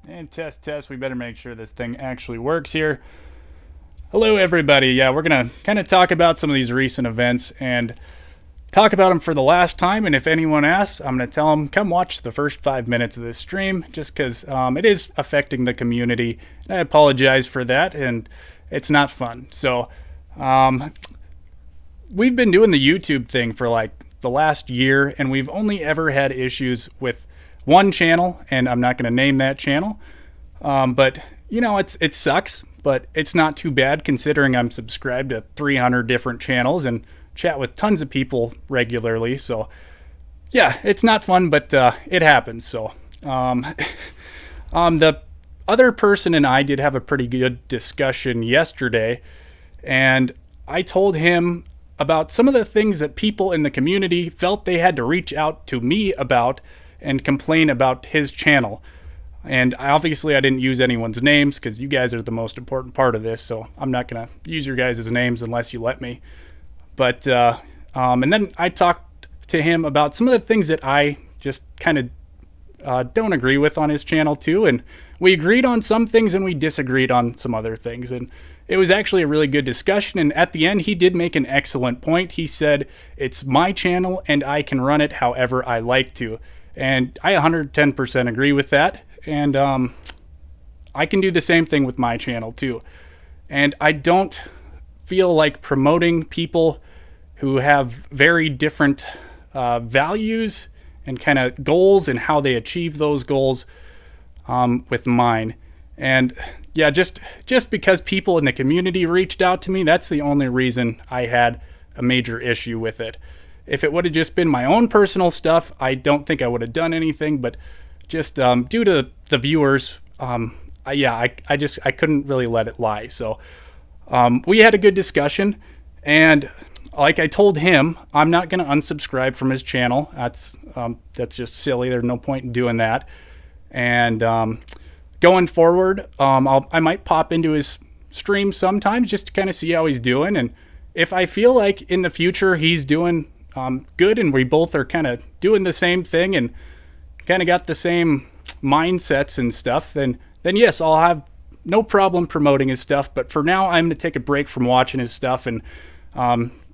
And test. We better make sure this thing actually works here. Hello, everybody. Yeah, we're going to kind of talk about some of these recent events and talk about them for the last time. And if anyone asks, I'm going to tell them, come watch the first 5 minutes of this stream just because it is affecting the community. I apologize for that, and it's not fun. So, we've been doing the YouTube thing for like the last year, and we've only ever had issues with one channel, and I'm not going to name that channel. But you know, it sucks, but it's not too bad considering I'm subscribed to 300 different channels and chat with tons of people regularly. So yeah, it's not fun, but it happens. So the other person and I did have a pretty good discussion yesterday, and I told him about some of the things that people in the community felt they had to reach out to me about and complain about his channel. And obviously, I didn't use anyone's names because you guys are the most important part of this. So I'm not going to use your guys' names unless you let me. But, and then I talked to him about some of the things that I just kind of don't agree with on his channel too. And we agreed on some things and we disagreed on some other things. And it was actually a really good discussion. And at the end, he did make an excellent point. He said, it's my channel and I can run it however I like to. And I 110% agree with that. And I can do the same thing with my channel too. And I don't feel like promoting people who have very different values and kind of goals and how they achieve those goals with mine. And yeah, just because people in the community reached out to me, that's the only reason I had a major issue with it. If it would have just been my own personal stuff, I don't think I would have done anything. But just due to the viewers, I couldn't really let it lie. So we had a good discussion, and like I told him, I'm not going to unsubscribe from his channel. That's just silly. There's no point in doing that. And going forward, I might pop into his stream sometimes just to kind of see how he's doing. And if I feel like in the future he's doing good and we both are kind of doing the same thing and kind of got the same mindsets and stuff, then yes, I'll have no problem promoting his stuff. But for now, I'm going to take a break from watching his stuff and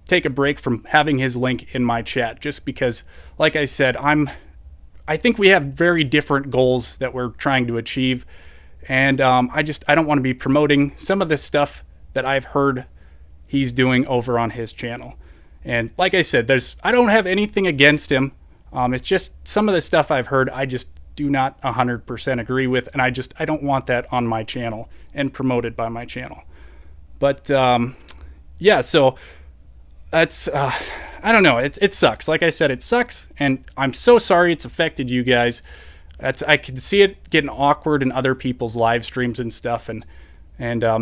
take a break from having his link in my chat, just because, like I said, I think we have very different goals that we're trying to achieve. And I don't want to be promoting some of the stuff that I've heard he's doing over on his channel. And like I said, I don't have anything against him. It's just some of the stuff I've heard I just do not 100% agree with, and I don't want that on my channel and promoted by my channel. But yeah, so that's I don't know. It sucks. Like I said, it sucks, and I'm so sorry it's affected you guys. I can see it getting awkward in other people's live streams and stuff, and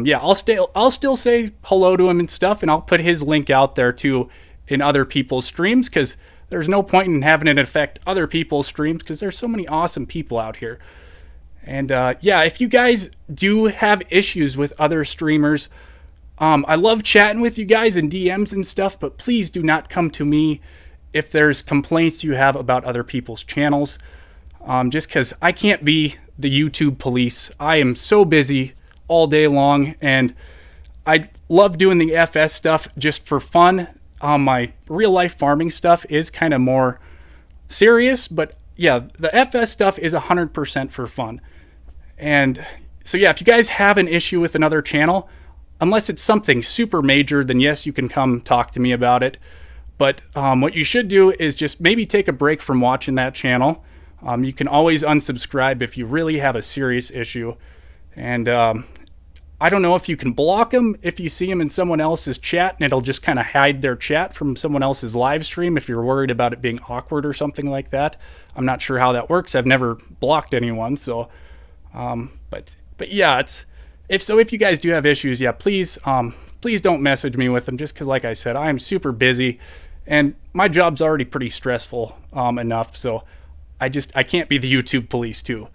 yeah, I'll still say hello to him and stuff, and I'll put his link out there too in other people's streams, because there's no point in having it affect other people's streams because there's so many awesome people out here. And yeah, if you guys do have issues with other streamers, I love chatting with you guys in DMs and stuff, but please do not come to me if there's complaints you have about other people's channels. Just because I can't be the YouTube police. I am so busy all day long, and I love doing the FS stuff just for fun. My real life farming stuff is kind of more serious, but yeah, the FS stuff is 100% for fun. And so yeah, if you guys have an issue with another channel, unless it's something super major, then yes, you can come talk to me about it. But what you should do is just maybe take a break from watching that channel. You can always unsubscribe if you really have a serious issue. And I don't know if you can block them if you see them in someone else's chat, and it'll just kind of hide their chat from someone else's live stream if you're worried about it being awkward or something like that. I'm not sure how that works. I've never blocked anyone. So, but yeah, if you guys do have issues, yeah, please don't message me with them, just because, like I said, I am super busy and my job's already pretty stressful enough. So I can't be the YouTube police too.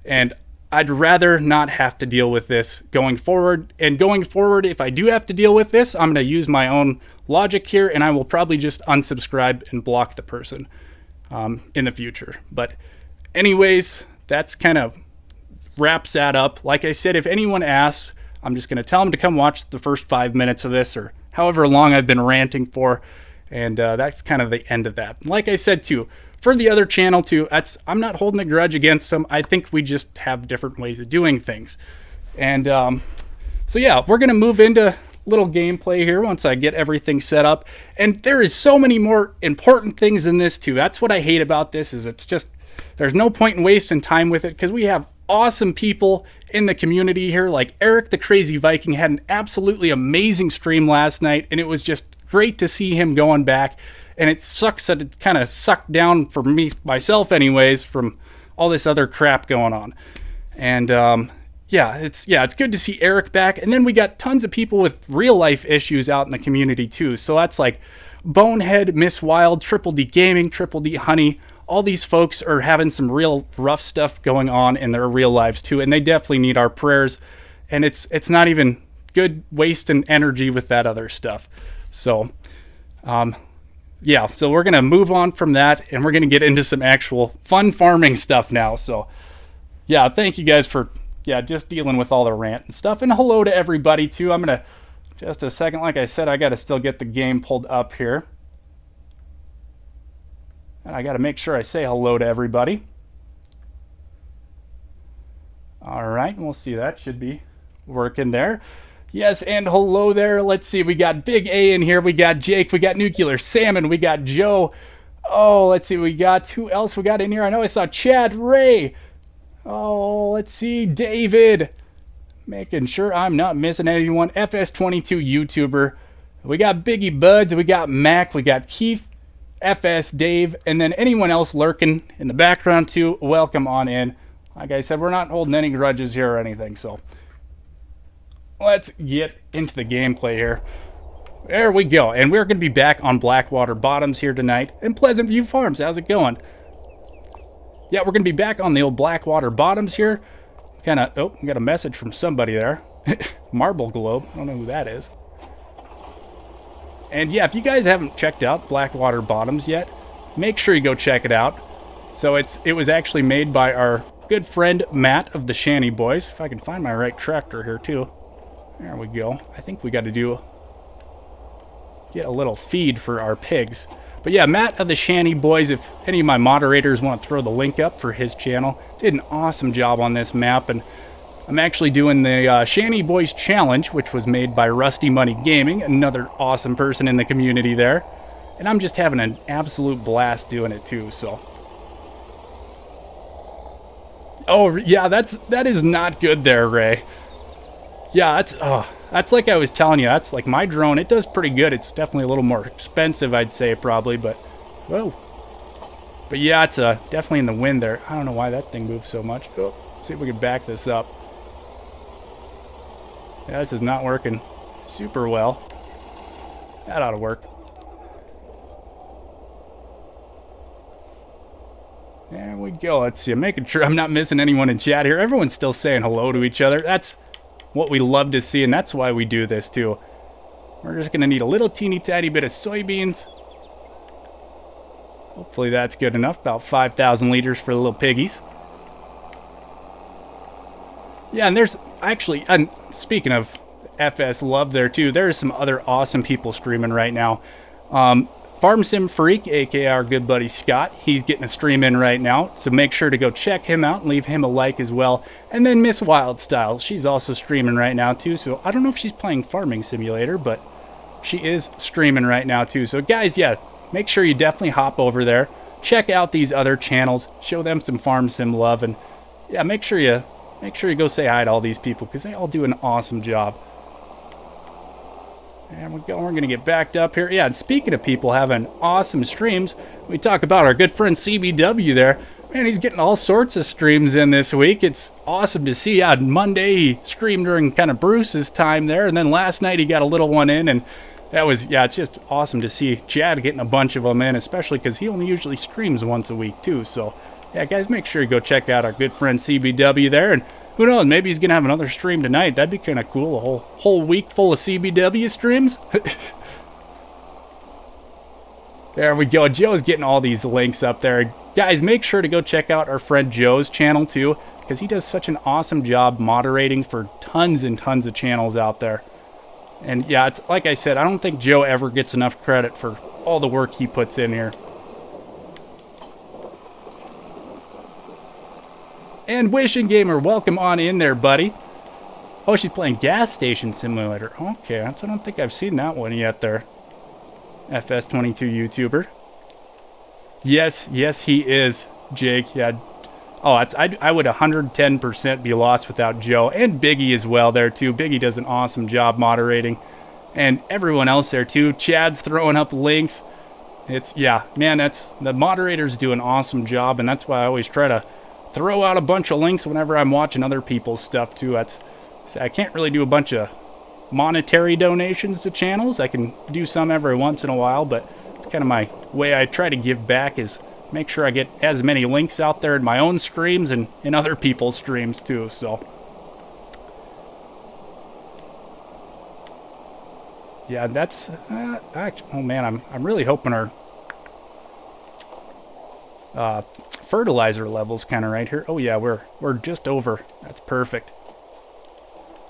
And I'd rather not have to deal with this going forward. And going forward, if I do have to deal with this, I'm going to use my own logic here, and I will probably just unsubscribe and block the person in the future. But anyways, that's kind of wraps that up. Like I said, if anyone asks, I'm just going to tell them to come watch the first 5 minutes of this, or however long I've been ranting for. And that's kind of the end of that. Like I said, too, for the other channel, too, I'm not holding a grudge against them. I think we just have different ways of doing things. And so, yeah, we're going to move into little gameplay here once I get everything set up. And there is so many more important things in this, too. That's what I hate about this, is it's just, there's no point in wasting time with it, because we have awesome people in the community here. Like Eric the Crazy Viking had an absolutely amazing stream last night, and it was just great to see him going back. And it sucks that it kind of sucked down for myself anyways, from all this other crap going on. And yeah, it's good to see Eric back. And then we got tons of people with real life issues out in the community too. So that's like Bonehead, Miss Wild, Triple D Gaming, Triple D Honey. All these folks are having some real rough stuff going on in their real lives too, and they definitely need our prayers. And it's not even good wasting energy with that other stuff. So yeah, so we're gonna move on from that, and we're gonna get into some actual fun farming stuff now. So yeah, thank you guys for just dealing with all the rant and stuff. And hello to everybody too. I'm gonna, just a second, like I said, I gotta still get the game pulled up here. And I got to make sure I say hello to everybody. All right, we'll see. That should be working there. Yes, and hello there. Let's see. We got Big A in here. We got Jake. We got Nuclear Salmon. We got Joe. Oh, let's see. We got, who else we got in here? I know I saw Chad Ray. Oh, let's see. David. Making sure I'm not missing anyone. FS22 YouTuber. We got Biggie Buds. We got Mac. We got Keith. FS, Dave, and then anyone else lurking in the background too, welcome on in. Like I said, we're not holding any grudges here or anything, so let's get into the gameplay here. There we go, and we're going to be back on Blackwater Bottoms here tonight in Pleasant View Farms. How's it going? Yeah, we're going to be back on the old Blackwater Bottoms here. Kind of, oh, we got a message from somebody there. Marble Globe, I don't know who that is. And yeah, if you guys haven't checked out Blackwater Bottoms yet, make sure you go check it out. So it was actually made by our good friend Matt of the Shanty Boys. If I can find my right tractor here too. There we go. I think we got to get a little feed for our pigs. But yeah, Matt of the Shanty Boys, if any of my moderators want to throw the link up for his channel, did an awesome job on this map. And I'm actually doing the Shanty Boys Challenge, which was made by Rusty Money Gaming, another awesome person in the community there. And I'm just having an absolute blast doing it too, so. Oh, yeah, that is not good there, Ray. Yeah, that's like I was telling you, that's like my drone. It does pretty good. It's definitely a little more expensive, I'd say, probably, but whoa. But yeah, it's definitely in the wind there. I don't know why that thing moves so much. Oh, see if we can back this up. Yeah, this is not working super well. That ought to work. There we go. Let's see. I'm making sure I'm not missing anyone in chat here. Everyone's still saying hello to each other. That's what we love to see, and that's why we do this too. We're just going to need a little teeny tiny bit of soybeans. Hopefully that's good enough. About 5,000 liters for the little piggies. Yeah, and there's actually, and speaking of FS Love there too, there's some other awesome people streaming right now. Farm Sim Freak, aka our good buddy Scott, he's getting a stream in right now, so make sure to go check him out and leave him a like as well. And then Miss Wild Style, she's also streaming right now too, so I don't know if she's playing Farming Simulator, but she is streaming right now too. So guys, yeah, make sure you definitely hop over there, check out these other channels, show them some Farm Sim love, and yeah, make sure you go say hi to all these people, because they all do an awesome job. And we're going to get backed up here. Yeah, and speaking of people having awesome streams, we talk about our good friend CBW there. Man, he's getting all sorts of streams in this week. It's awesome to see. On Monday, he streamed during kind of Bruce's time there, and then last night he got a little one in, and that was, yeah, it's just awesome to see Chad getting a bunch of them in, especially because he only usually streams once a week too. So, yeah, guys, make sure you go check out our good friend CBW there, and who knows, maybe he's going to have another stream tonight. That'd be kind of cool, a whole week full of CBW streams. There we go. Joe's getting all these links up there. Guys, make sure to go check out our friend Joe's channel too, because he does such an awesome job moderating for tons and tons of channels out there. And yeah, it's like I said, I don't think Joe ever gets enough credit for all the work he puts in here. And Wishing Gamer, welcome on in there, buddy. Oh, she's playing Gas Station Simulator. Okay, I don't think I've seen that one yet there. FS22 YouTuber. Yes, he is, Jake. Yeah. Oh, I would 110% be lost without Joe. And Biggie as well there, too. Biggie does an awesome job moderating. And everyone else there, too. Chad's throwing up links. Yeah, man, the moderators do an awesome job, and that's why I always try to throw out a bunch of links whenever I'm watching other people's stuff, too. I can't really do a bunch of monetary donations to channels. I can do some every once in a while, but it's kind of my way I try to give back is make sure I get as many links out there in my own streams and in other people's streams too. So yeah, that's oh man, I'm really hoping our fertilizer levels kind of right here. Oh yeah, we're just over. That's perfect.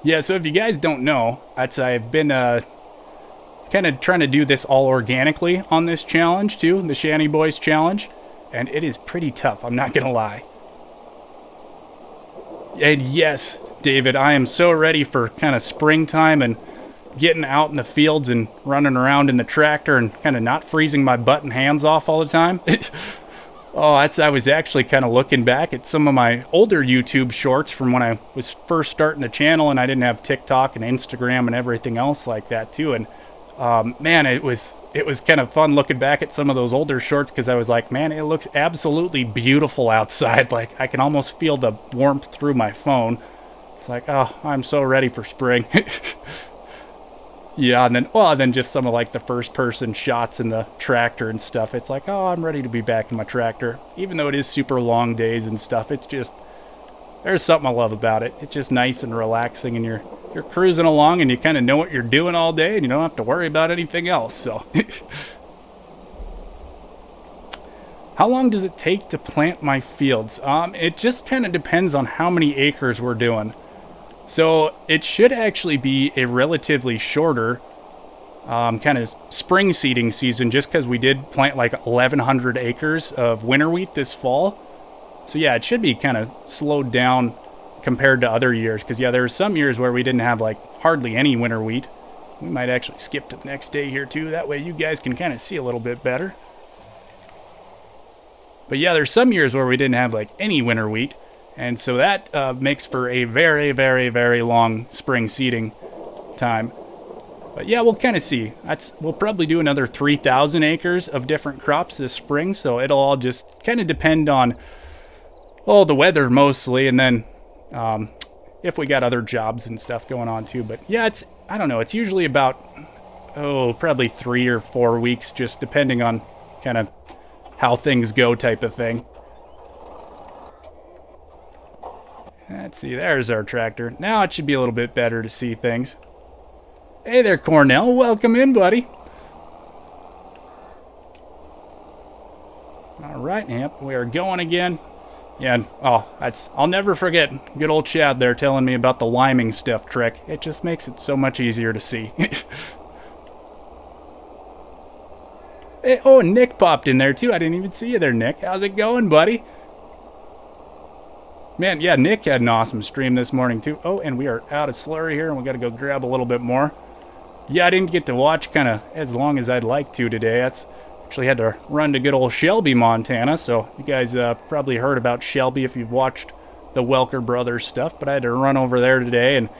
Yeah, so if you guys don't know, I've been kind of trying to do this all organically on this challenge too, the Shanty Boys challenge, and it is pretty tough, I'm not gonna lie. And yes, David, I am so ready for kind of springtime and getting out in the fields and running around in the tractor and kind of not freezing my butt and hands off all the time. Oh, I was actually kind of looking back at some of my older YouTube shorts from when I was first starting the channel and I didn't have TikTok and Instagram and everything else like that too. And man, it was kind of fun looking back at some of those older shorts because I was like, man, it looks absolutely beautiful outside. Like I can almost feel the warmth through my phone. It's like, oh, I'm so ready for spring. Yeah, and then just some of like the first person shots in the tractor and stuff. It's like, oh, I'm ready to be back in my tractor. Even though it is super long days and stuff, it's just, there's something I love about it. It's just nice and relaxing, and you're cruising along and you kind of know what you're doing all day and you don't have to worry about anything else. So how long does it take to plant my fields? It just kind of depends on how many acres we're doing. So it should actually be a relatively shorter kind of spring seeding season, just because we did plant like 1,100 acres of winter wheat this fall. So yeah, it should be kind of slowed down compared to other years, because yeah, there were some years where we didn't have like hardly any winter wheat. We might actually skip to the next day here too, that way you guys can kind of see a little bit better. But yeah, there's some years where we didn't have like any winter wheat, and so that makes for a very, very, very long spring seeding time. But yeah, we'll kind of see. We'll probably do another 3,000 acres of different crops this spring, so it'll all just kind of depend on, the weather mostly, and then if we got other jobs and stuff going on too. But yeah, I don't know, it's usually about, probably 3 or 4 weeks, just depending on kind of how things go type of thing. Let's see, there's our tractor. Now it should be a little bit better to see things. Hey there, Cornell. Welcome in, buddy. All right, Amp. We are going again. Yeah, I'll never forget good old Chad there telling me about the liming stuff trick. It just makes it so much easier to see. Hey, Nick popped in there too. I didn't even see you there, Nick. How's it going, buddy? Man, yeah, Nick had an awesome stream this morning too. Oh, and we are out of slurry here, and we got to go grab a little bit more. Yeah, I didn't get to watch kind of as long as I'd like to today. Actually had to run to good old Shelby, Montana. So you guys probably heard about Shelby if you've watched the Welker Brothers stuff. But I had to run over there today and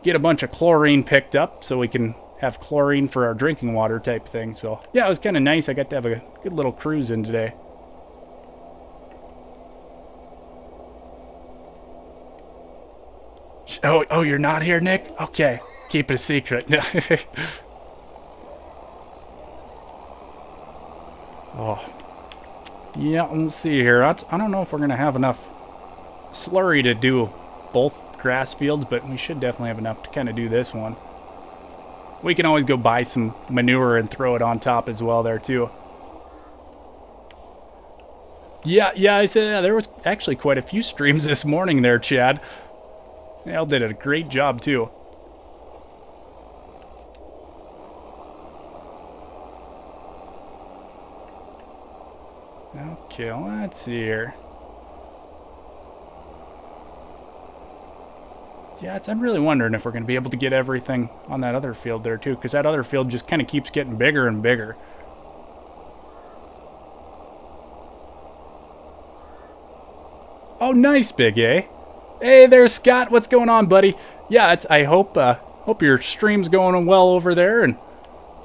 get a bunch of chlorine picked up so we can have chlorine for our drinking water type thing. So yeah, it was kind of nice. I got to have a good little cruise in today. Oh, you're not here, Nick? Okay. Keep it a secret. Yeah, let's see here. I don't know if we're going to have enough slurry to do both grass fields, but we should definitely have enough to kind of do this one. We can always go buy some manure and throw it on top as well there, too. Yeah, I said there was actually quite a few streams this morning there, Chad. Al did a great job, too. Okay, let's see here. Yeah, I'm really wondering if we're going to be able to get everything on that other field there, too, because that other field just kind of keeps getting bigger and bigger. Oh, nice, Big A. Hey there, Scott. What's going on, buddy? Yeah, I hope your stream's going well over there, and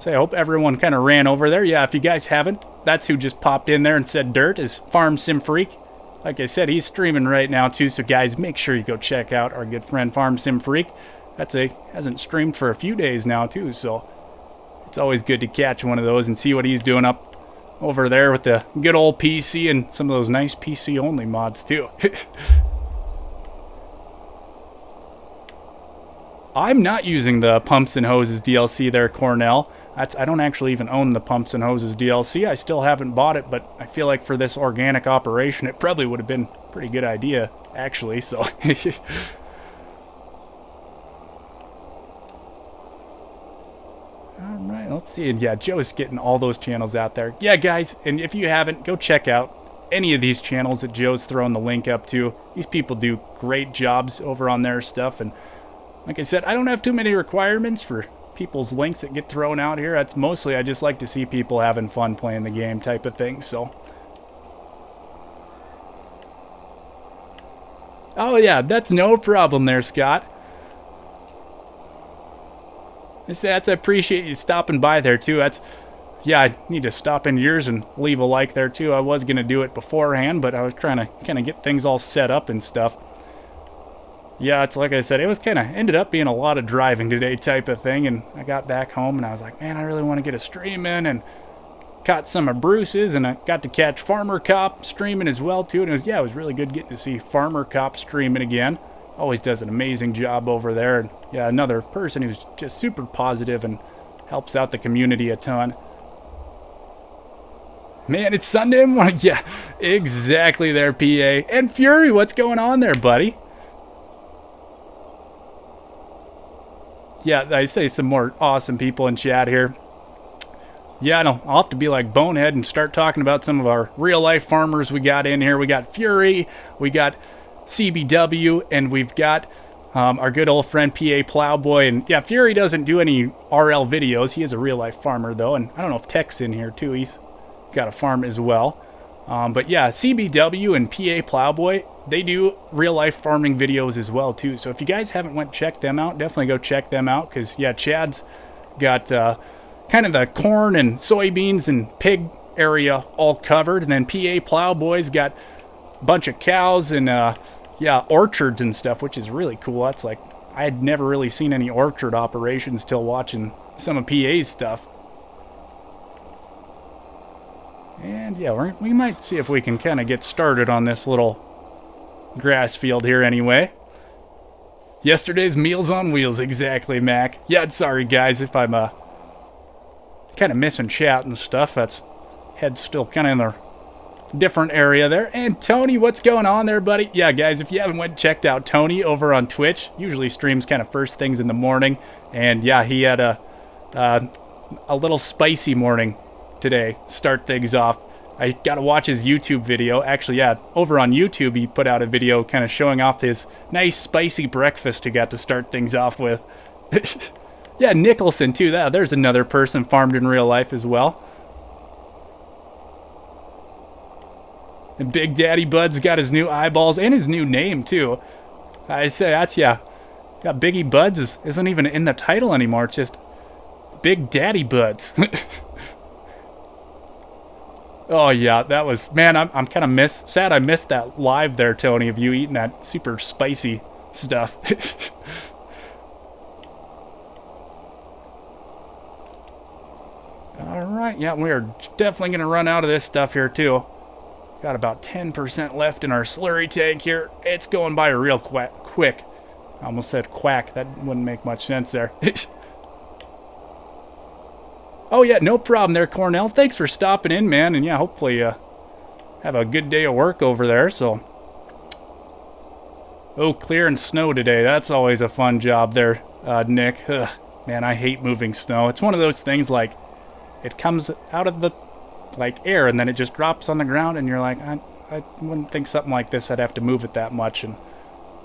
I hope everyone kind of ran over there. Yeah, if you guys haven't, that's who just popped in there and said dirt is Farm Sim Freak. Like I said, he's streaming right now too, so guys, make sure you go check out our good friend Farm Sim Freak. Hasn't streamed for a few days now too, so it's always good to catch one of those and see what he's doing up over there with the good old PC and some of those nice PC only mods too. I'm not using the Pumps and Hoses DLC there, Cornell. I don't actually even own the Pumps and Hoses DLC. I still haven't bought it, but I feel like for this organic operation, it probably would have been a pretty good idea, actually, so... Alright, let's see. Yeah, Joe's getting all those channels out there. Yeah, guys, and if you haven't, go check out any of these channels that Joe's throwing the link up to. These people do great jobs over on their stuff, and like I said, I don't have too many requirements for people's links that get thrown out here. That's mostly I just like to see people having fun playing the game type of thing, so. Oh yeah, that's no problem there, Scott. I appreciate you stopping by there too. Yeah, I need to stop in yours and leave a like there too. I was going to do it beforehand, but I was trying to kind of get things all set up and stuff. Yeah, it's like I said, it was ended up being a lot of driving today type of thing, and I got back home and I was like, man, I really want to get a stream in, and caught some of Bruce's, and I got to catch Farmer Cop streaming as well too, and it was really good getting to see Farmer Cop streaming again. Always does an amazing job over there, and yeah, another person who's just super positive and helps out the community a ton. Man, it's Sunday morning. Yeah, exactly there, PA. And Fury, what's going on there, buddy? Yeah, I say some more awesome people in chat here. Yeah, no, I'll have to be like Bonehead and start talking about some of our real-life farmers we got in here. We got Fury, we got CBW, and we've got our good old friend PA Plowboy. And yeah, Fury doesn't do any RL videos. He is a real-life farmer, though. And I don't know if Tech's in here, too. He's got a farm as well. But yeah, CBW and PA Plowboy, they do real-life farming videos as well, too. So if you guys haven't checked them out, definitely go check them out. Because, yeah, Chad's got kind of the corn and soybeans and pig area all covered. And then PA Plowboy's got a bunch of cows and, yeah, orchards and stuff, which is really cool. That's like, I had never really seen any orchard operations till watching some of PA's stuff. And yeah, we might see if we can kind of get started on this little grass field here anyway. Yesterday's Meals on Wheels, exactly, Mac. Yeah, sorry guys if I'm kind of missing chat and stuff. That's head's still kind of in the different area there. And Tony, what's going on there, buddy? Yeah, guys, if you haven't checked out Tony over on Twitch, usually streams kind of first things in the morning. And yeah, he had a little spicy morning today, start things off. I got to watch his YouTube video. Actually, yeah, over on YouTube, he put out a video kind of showing off his nice spicy breakfast he got to start things off with. Yeah, Nicholson, too. There's another person farmed in real life as well. And Big Daddy Bud's got his new eyeballs and his new name, too. I say, yeah. Got Biggie Buds isn't even in the title anymore. It's just Big Daddy Buds. Oh, yeah, that was... Man, I'm kind of sad I missed that live there, Tony, of you eating that super spicy stuff. All right, yeah, we are definitely going to run out of this stuff here, too. Got about 10% left in our slurry tank here. It's going by real quick. I almost said quack. That wouldn't make much sense there. Oh, yeah, no problem there, Cornell. Thanks for stopping in, man. And, yeah, hopefully have a good day of work over there, so. Oh, clearing snow today. That's always a fun job there, Nick. Ugh, man, I hate moving snow. It's one of those things like it comes out of the air and then it just drops on the ground and you're like, I wouldn't think something like this I'd have to move it that much. And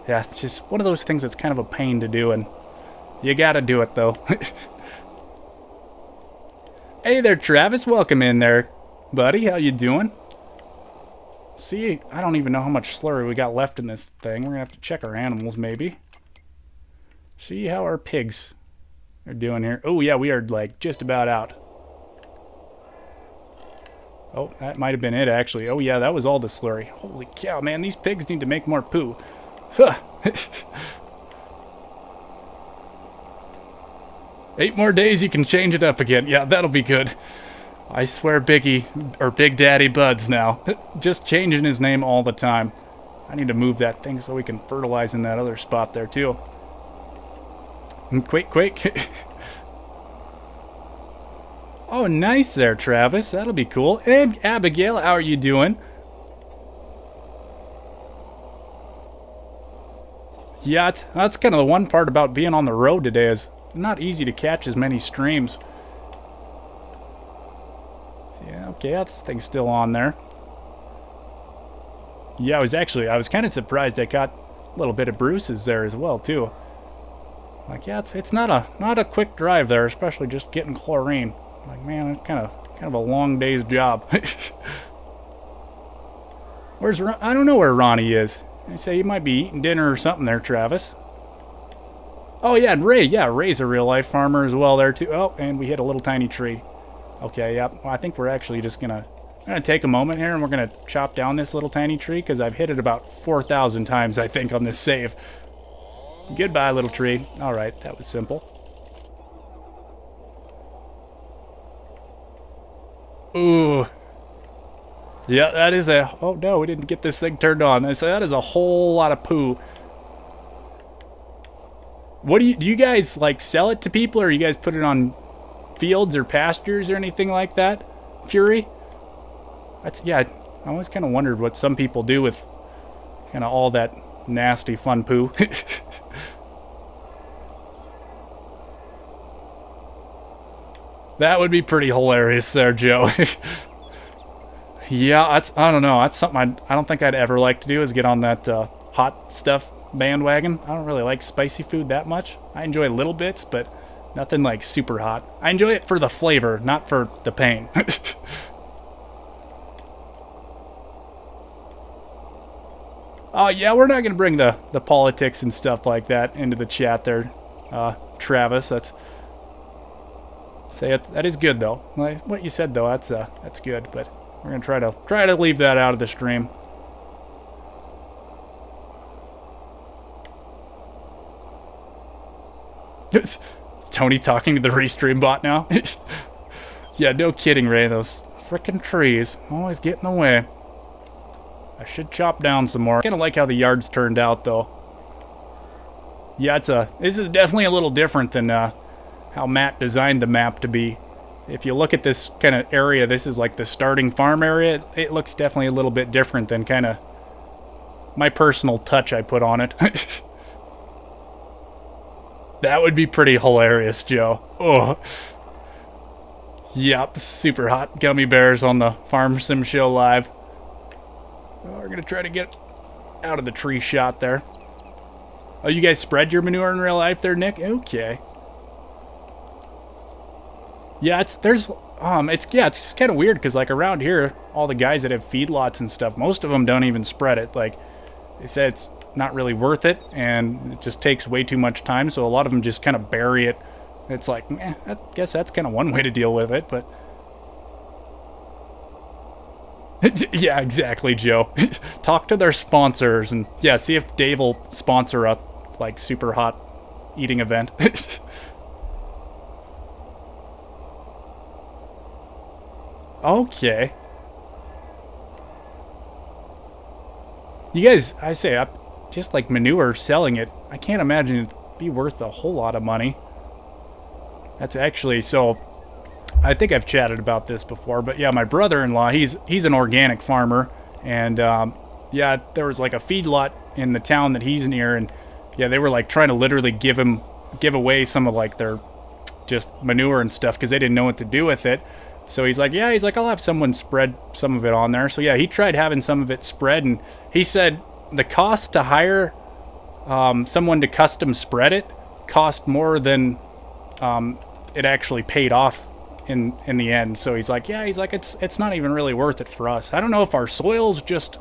yeah, it's just one of those things that's kind of a pain to do, and you gotta do it though. Hey there, Travis. Welcome in there, buddy. How you doing? See, I don't even know how much slurry we got left in this thing. We're gonna have to check our animals, maybe. See how our pigs are doing here. Oh yeah, we are like just about out. Oh, that might have been it, actually. Oh yeah, that was all the slurry. Holy cow, man, these pigs need to make more poo. Huh. 8 more days, you can change it up again. Yeah, that'll be good. I swear Biggie, or Big Daddy Buds now. Just changing his name all the time. I need to move that thing so we can fertilize in that other spot there, too. Quake. Oh, nice there, Travis. That'll be cool. And Abigail, how are you doing? Yeah, that's kind of the one part about being on the road today is not easy to catch as many streams. Yeah, okay, that thing's still on there. Yeah, I was kind of surprised I got a little bit of bruises there as well, too. Like, yeah, it's not a quick drive there, especially just getting chlorine. Like, man, it's kind of a long day's job. I don't know where Ronnie is. I say he might be eating dinner or something there, Travis. Oh yeah, and Ray. Yeah, Ray's a real life farmer as well there too. Oh, and we hit a little tiny tree. Okay, yeah. Well, I think we're actually just gonna take a moment here and we're gonna chop down this little tiny tree because I've hit it about 4,000 times, I think, on this save. Goodbye, little tree. All right, that was simple. Ooh. Yeah, that is a... Oh, no, we didn't get this thing turned on. I said that is a whole lot of poo. What do you guys, like, sell it to people, or you guys put it on fields or pastures or anything like that? Fury? Yeah, I always kind of wondered what some people do with kind of all that nasty, fun poo. That would be pretty hilarious there, Joe. Yeah, I don't know. That's something I don't think I'd ever like to do is get on that hot stuff bandwagon. I don't really like spicy food that much. I enjoy little bits, but nothing like super hot. I enjoy it for the flavor, not for the pain. Oh, yeah, we're not going to bring the politics and stuff like that into the chat there, Travis. That is good, though. What you said, though, that's good, but we're going to try to leave that out of the stream. Is Tony talking to the Restream bot now? Yeah, no kidding, Ray. Those frickin' trees always get in the way. I should chop down some more. I kind of like how the yard's turned out, though. Yeah, this is definitely a little different than how Matt designed the map to be. If you look at this kind of area, this is like the starting farm area. It looks definitely a little bit different than kind of my personal touch I put on it. That would be pretty hilarious, Joe. Oh. Yep, super hot gummy bears on the Farm Sim Show Live. Oh, we're going to try to get out of the tree shot there. Oh, you guys spread your manure in real life there, Nick? Okay. Yeah, it's just kind of weird because like around here, all the guys that have feedlots and stuff, most of them don't even spread it. Like they say it's not really worth it and it just takes way too much time, so a lot of them just kind of bury it. It's like, I guess that's kind of one way to deal with it, but yeah, exactly, Joe. Talk to their sponsors and yeah, see if Dave will sponsor a like super hot eating event. Okay. You guys, I say, just like manure, selling it, I can't imagine it'd be worth a whole lot of money. That's actually, so, I think I've chatted about this before, but yeah, my brother-in-law, he's an organic farmer, And yeah, there was like a feedlot in the town that he's near, and yeah, they were like trying to literally give away some of like their just manure and stuff because they didn't know what to do with it. So he's like, I'll have someone spread some of it on there. So yeah, he tried having some of it spread, and he said the cost to hire someone to custom spread it cost more than it actually paid off in the end. So he's like, it's not even really worth it for us. I don't know if our soil's just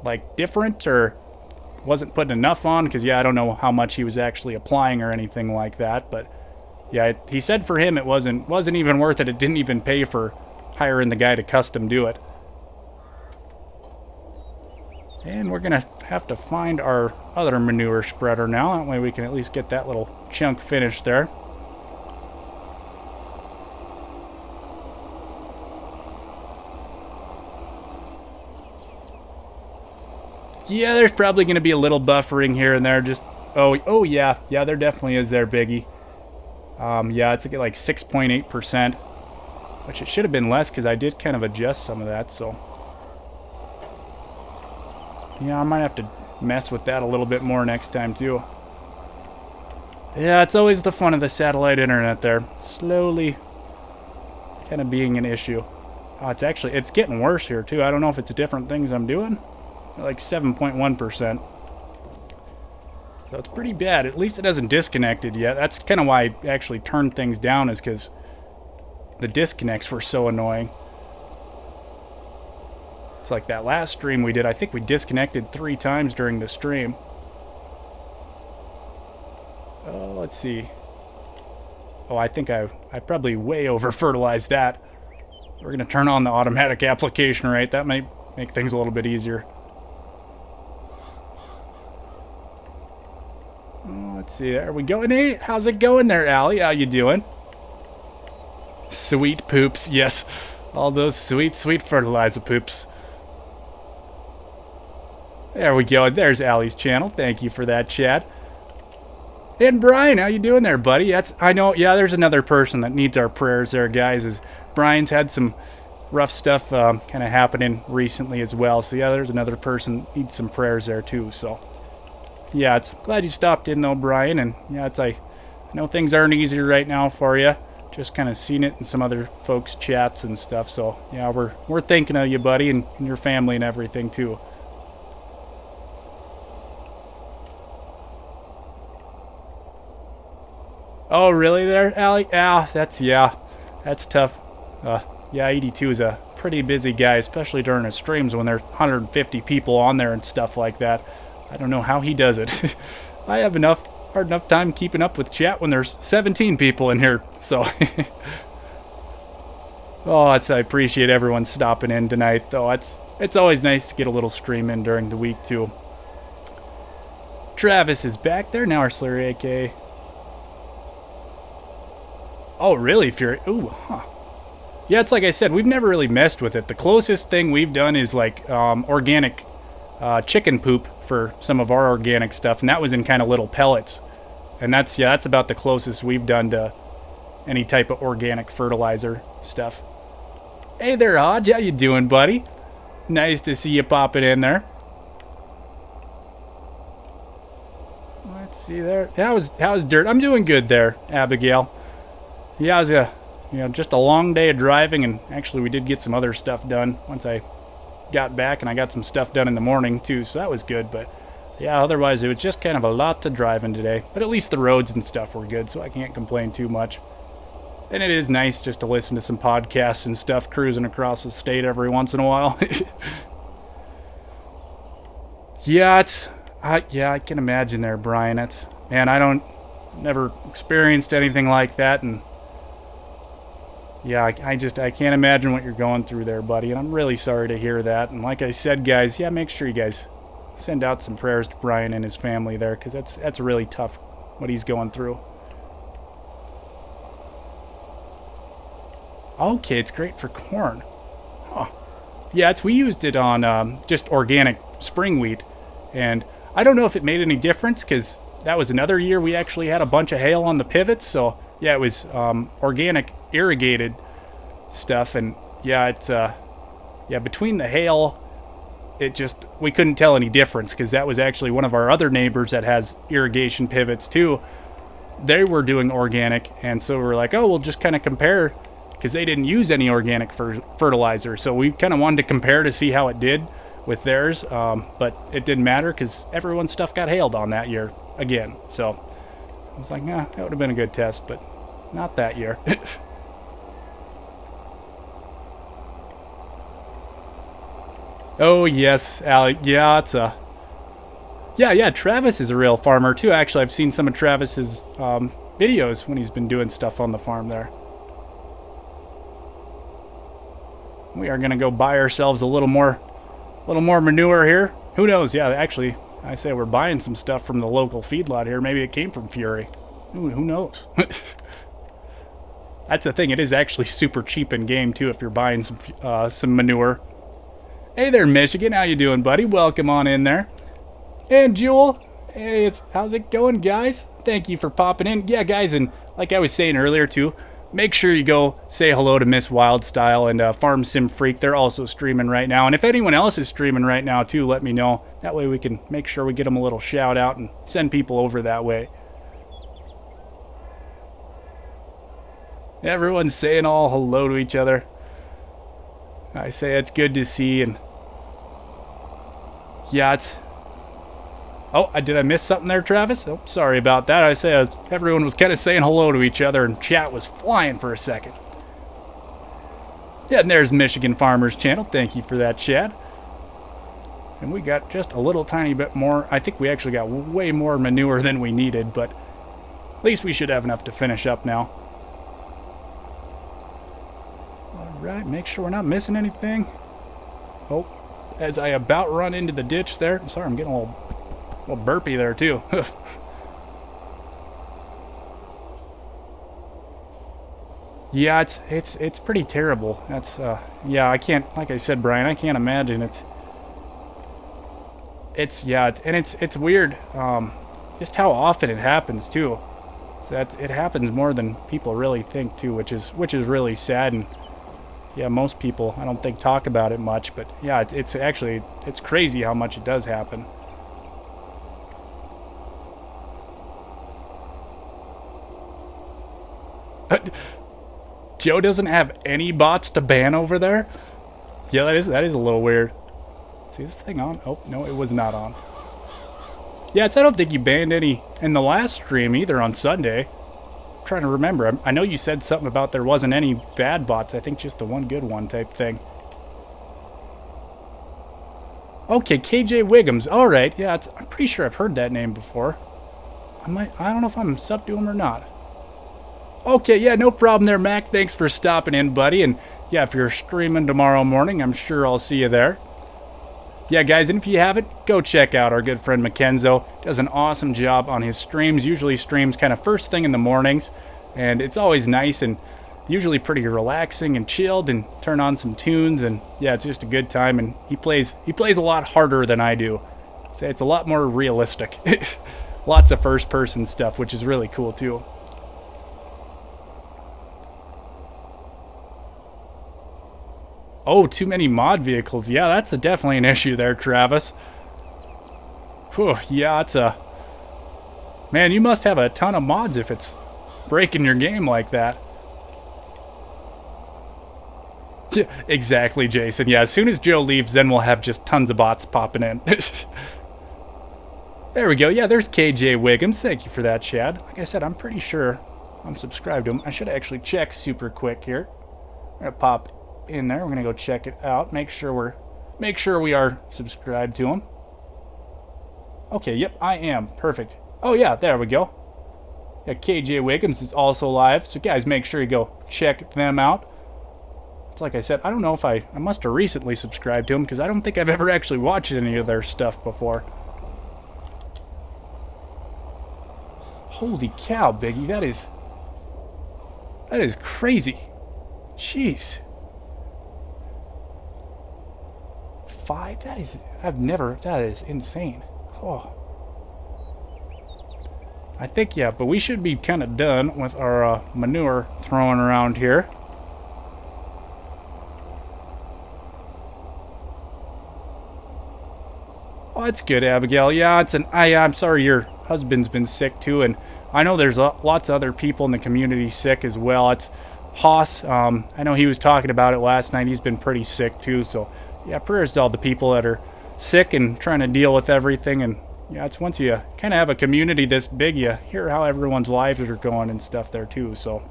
like different or wasn't putting enough on, because yeah, I don't know how much he was actually applying or anything like that, but yeah, he said for him it wasn't even worth it. It didn't even pay for hiring the guy to custom do it. And we're gonna have to find our other manure spreader now. That way we can at least get that little chunk finished there. Yeah, there's probably going to be a little buffering here and there. Just oh yeah, there definitely is there, Biggie. Yeah, it's like 6.8%, which it should have been less because I did kind of adjust some of that. So yeah, I might have to mess with that a little bit more next time too. Yeah, it's always the fun of the satellite internet there. Slowly kind of being an issue. Oh, it's getting worse here too. I don't know if it's different things I'm doing. Like 7.1%. So it's pretty bad. At least it hasn't disconnected yet. That's kind of why I actually turned things down, is because the disconnects were so annoying. It's like that last stream we did. I think we disconnected 3 times during the stream. Oh, let's see. Oh, I think I probably way over fertilized that. We're going to turn on the automatic application rate. That might make things a little bit easier. Let's see, there we go. Hey, how's it going there, Allie? How you doing? Sweet poops, yes. All those sweet fertilizer poops. There we go. There's Allie's channel. Thank you for that, Chad. And Brian, how you doing there, buddy? I know, yeah, there's another person that needs our prayers there, guys. Is Brian's had some rough stuff kind of happening recently as well. So yeah, there's another person needs some prayers there too, so... Yeah, it's glad you stopped in though, Brian, and yeah, I know things aren't easy right now for you. Just kind of seen it in some other folks' chats and stuff. So yeah, we're thinking of you, buddy, and your family and everything too. Oh, really, there, Allie? That's tough. Yeah, 82 is a pretty busy guy, especially during his streams when there's 150 people on there and stuff like that. I don't know how he does it. I have hard enough time keeping up with chat when there's 17 people in here, so... Oh, I appreciate everyone stopping in tonight, though. It's always nice to get a little stream in during the week, too. Travis is back there now, our Slurry AK. Oh, really, Fury? Ooh, huh. Yeah, it's like I said, we've never really messed with it. The closest thing we've done is, like, organic chicken poop for some of our organic stuff, and that was in kind of little pellets. And that's about the closest we've done to any type of organic fertilizer stuff. Hey there, Hodge, how you doing, buddy? Nice to see you popping in there. Let's see there. How's dirt? I'm doing good there, Abigail. Yeah, it was just a long day of driving, and actually we did get some other stuff done once I got back, and I got some stuff done in the morning too, so that was good. But yeah, otherwise it was just kind of a lot to drive in today, but at least the roads and stuff were good, so I can't complain too much. And it is nice just to listen to some podcasts and stuff cruising across the state every once in a while. Yeah, I can imagine there, Brian. Man, never experienced anything like that, and yeah, I can't imagine what you're going through there, buddy, and I'm really sorry to hear that. And like I said, guys, yeah, make sure you guys send out some prayers to Brian and his family there, because that's really tough, what he's going through. Okay, it's great for corn. Huh. Yeah, we used it on just organic spring wheat, and I don't know if it made any difference, because that was another year we actually had a bunch of hail on the pivots, so yeah, it was organic irrigated stuff, and yeah, it's between the hail it just, we couldn't tell any difference, because that was actually one of our other neighbors that has irrigation pivots too. They were doing organic, and so we were like, oh, we'll just kind of compare, because they didn't use any organic fertilizer. So we kind of wanted to compare to see how it did with theirs, but it didn't matter because everyone's stuff got hailed on that year again. So I was like, nah, that would have been a good test, but not that year. Oh yes, Allie. Yeah, it's a. Yeah. Travis is a real farmer too. Actually, I've seen some of Travis's videos when he's been doing stuff on the farm there. We are gonna go buy ourselves a little more manure here. Who knows? Yeah, actually, I say we're buying some stuff from the local feedlot here. Maybe it came from Fury. Who knows? That's the thing. It is actually super cheap in game too if you're buying some manure. Hey there, Michigan. How you doing, buddy? Welcome on in there. And Jewel, hey, how's it going, guys? Thank you for popping in. Yeah, guys, and like I was saying earlier too, make sure you go say hello to Miss Wildstyle and Farm Sim Freak. They're also streaming right now. And if anyone else is streaming right now too, let me know. That way we can make sure we get them a little shout out and send people over that way. Everyone's saying all hello to each other. I say it's good to see, and yeah, it's... Oh, did I miss something there, Travis? Oh, sorry about that. I say everyone was kind of saying hello to each other, and chat was flying for a second. Yeah, and there's Michigan Farmers Channel. Thank you for that, Chad. And we got just a little tiny bit more. I think we actually got way more manure than we needed, but at least we should have enough to finish up now. Right, make sure we're not missing anything. Oh, as I about run into the ditch there. Sorry, I'm getting a little burpy there too. Yeah, it's pretty terrible. That's yeah, I can't, like I said, Brian, I can't imagine. It's weird just how often it happens too. So it happens more than people really think too, which is really sad. And yeah, most people, I don't think, talk about it much, but yeah, it's actually, it's crazy how much it does happen. Joe doesn't have any bots to ban over there? Yeah, that is a little weird. See this thing on? Oh, no, it was not on. Yeah, I don't think you banned any in the last stream either on Sunday. Trying to remember. I know you said something about there wasn't any bad bots. I think just the one good one type thing. Okay, KJ Wiggums. All right. Yeah, I'm pretty sure I've heard that name before. I don't know if I'm sub to him or not. Okay, yeah, no problem there, Mac. Thanks for stopping in, buddy. And yeah, if you're streaming tomorrow morning, I'm sure I'll see you there. Yeah, guys, and if you haven't, go check out our good friend Mackenzo. Does an awesome job on his streams. Usually streams kind of first thing in the mornings, and it's always nice and usually pretty relaxing and chilled, and turn on some tunes, and yeah, it's just a good time. And he plays a lot harder than I do. So it's a lot more realistic. Lots of first-person stuff, which is really cool too. Oh, too many mod vehicles. Yeah, that's definitely an issue there, Travis. Whew, yeah, it's a... Man, you must have a ton of mods if it's breaking your game like that. Exactly, Jason. Yeah, as soon as Joe leaves, then we'll have just tons of bots popping in. There we go. Yeah, there's KJ Wiggums. Thank you for that, Chad. Like I said, I'm pretty sure I'm subscribed to him. I should actually check super quick here. I'm going to pop in there. We're going to go check it out. Make sure we are subscribed to him. Okay, yep, I am. Perfect. Oh, yeah, there we go. Yeah, KJ Wiggums is also live. So, guys, make sure you go check them out. It's like I said, I don't know if I must have recently subscribed to them, because I don't think I've ever actually watched any of their stuff before. Holy cow, Biggie, that is crazy. Jeez. 5? That is insane. Oh. I think, yeah, but we should be kind of done with our manure throwing around here. Oh, it's good, Abigail. Yeah, I'm sorry your husband's been sick too, and I know there's lots of other people in the community sick as well. It's Haas. I know he was talking about it last night. He's been pretty sick too. So yeah, prayers to all the people that are sick and trying to deal with everything. And yeah, it's once you kind of have a community this big, you hear how everyone's lives are going and stuff there too. So,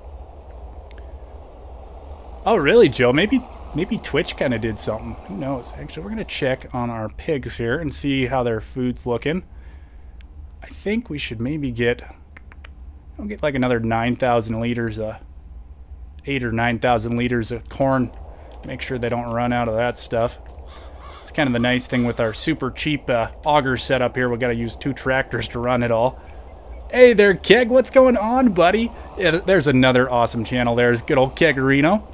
oh really, Joe? Maybe Twitch kind of did something. Who knows? Actually, we're gonna check on our pigs here and see how their food's looking. I think we should maybe I'll get like another 9,000 liters, 8 or 9,000 liters of corn. Make sure they don't run out of that stuff. It's kind of the nice thing with our super cheap auger setup here. We got to use 2 tractors to run it all. Hey there, Keg. What's going on, buddy? Yeah, there's another awesome channel. There's good old Kegarino.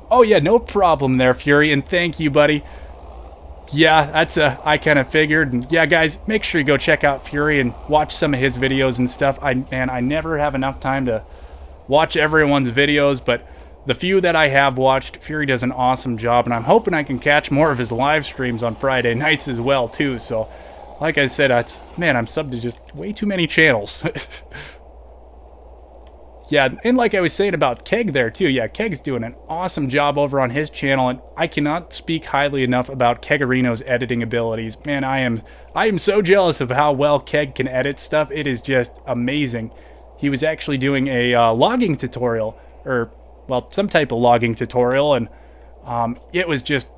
Oh yeah, no problem there, Fury, and thank you, buddy. Yeah, I kind of figured. And yeah, guys, make sure you go check out Fury and watch some of his videos and stuff. I never have enough time to watch everyone's videos, but the few that I have watched, Fury does an awesome job, and I'm hoping I can catch more of his live streams on Friday nights as well, too. So, like I said, I'm subbed to just way too many channels. Yeah, and like I was saying about Keg there, too. Yeah, Keg's doing an awesome job over on his channel, and I cannot speak highly enough about Kegarino's editing abilities. Man, I am so jealous of how well Keg can edit stuff. It is just amazing. He was actually doing a logging tutorial, or well, some type of logging tutorial, and it was just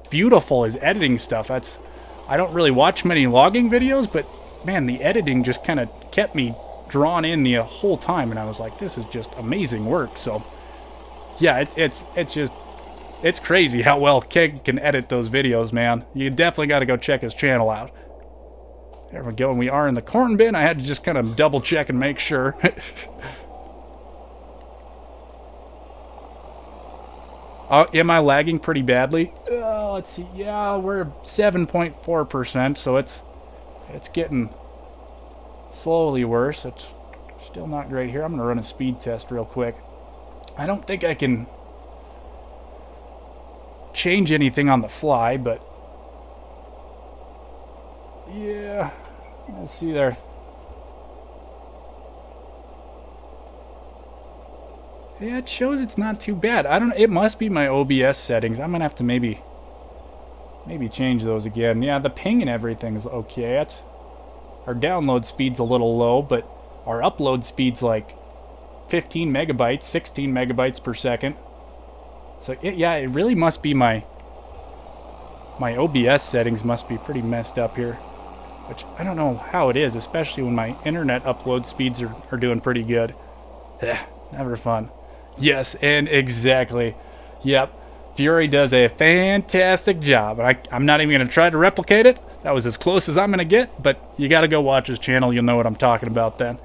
beautiful, his editing stuff. I don't really watch many logging videos, but man, the editing just kind of kept me drawn in the whole time, and I was like, this is just amazing work. So yeah, it's crazy how well Keg can edit those videos, man. You definitely got to go check his channel out. There we go, and we are in the corn bin. I had to just kind of double check and make sure. Am I lagging pretty badly? Let's see. Yeah, we're 7.4%, so it's getting slowly worse. It's still not great here. I'm going to run a speed test real quick. I don't think I can change anything on the fly, but yeah, let's see there. Yeah, it shows it's not too bad. I don't know. It must be my OBS settings. I'm going to have to maybe change those again. Yeah, the ping and everything's okay. Our download speed's a little low, but our upload speed's like 15 megabytes, 16 megabytes per second. So it really must be my OBS settings must be pretty messed up here, which I don't know how it is, especially when my internet upload speeds are doing pretty good. Never fun. Yes, and exactly. Yep. Fury does a fantastic job. I'm not even going to try to replicate it. That was as close as I'm going to get, but you got to go watch his channel. You'll know what I'm talking about then.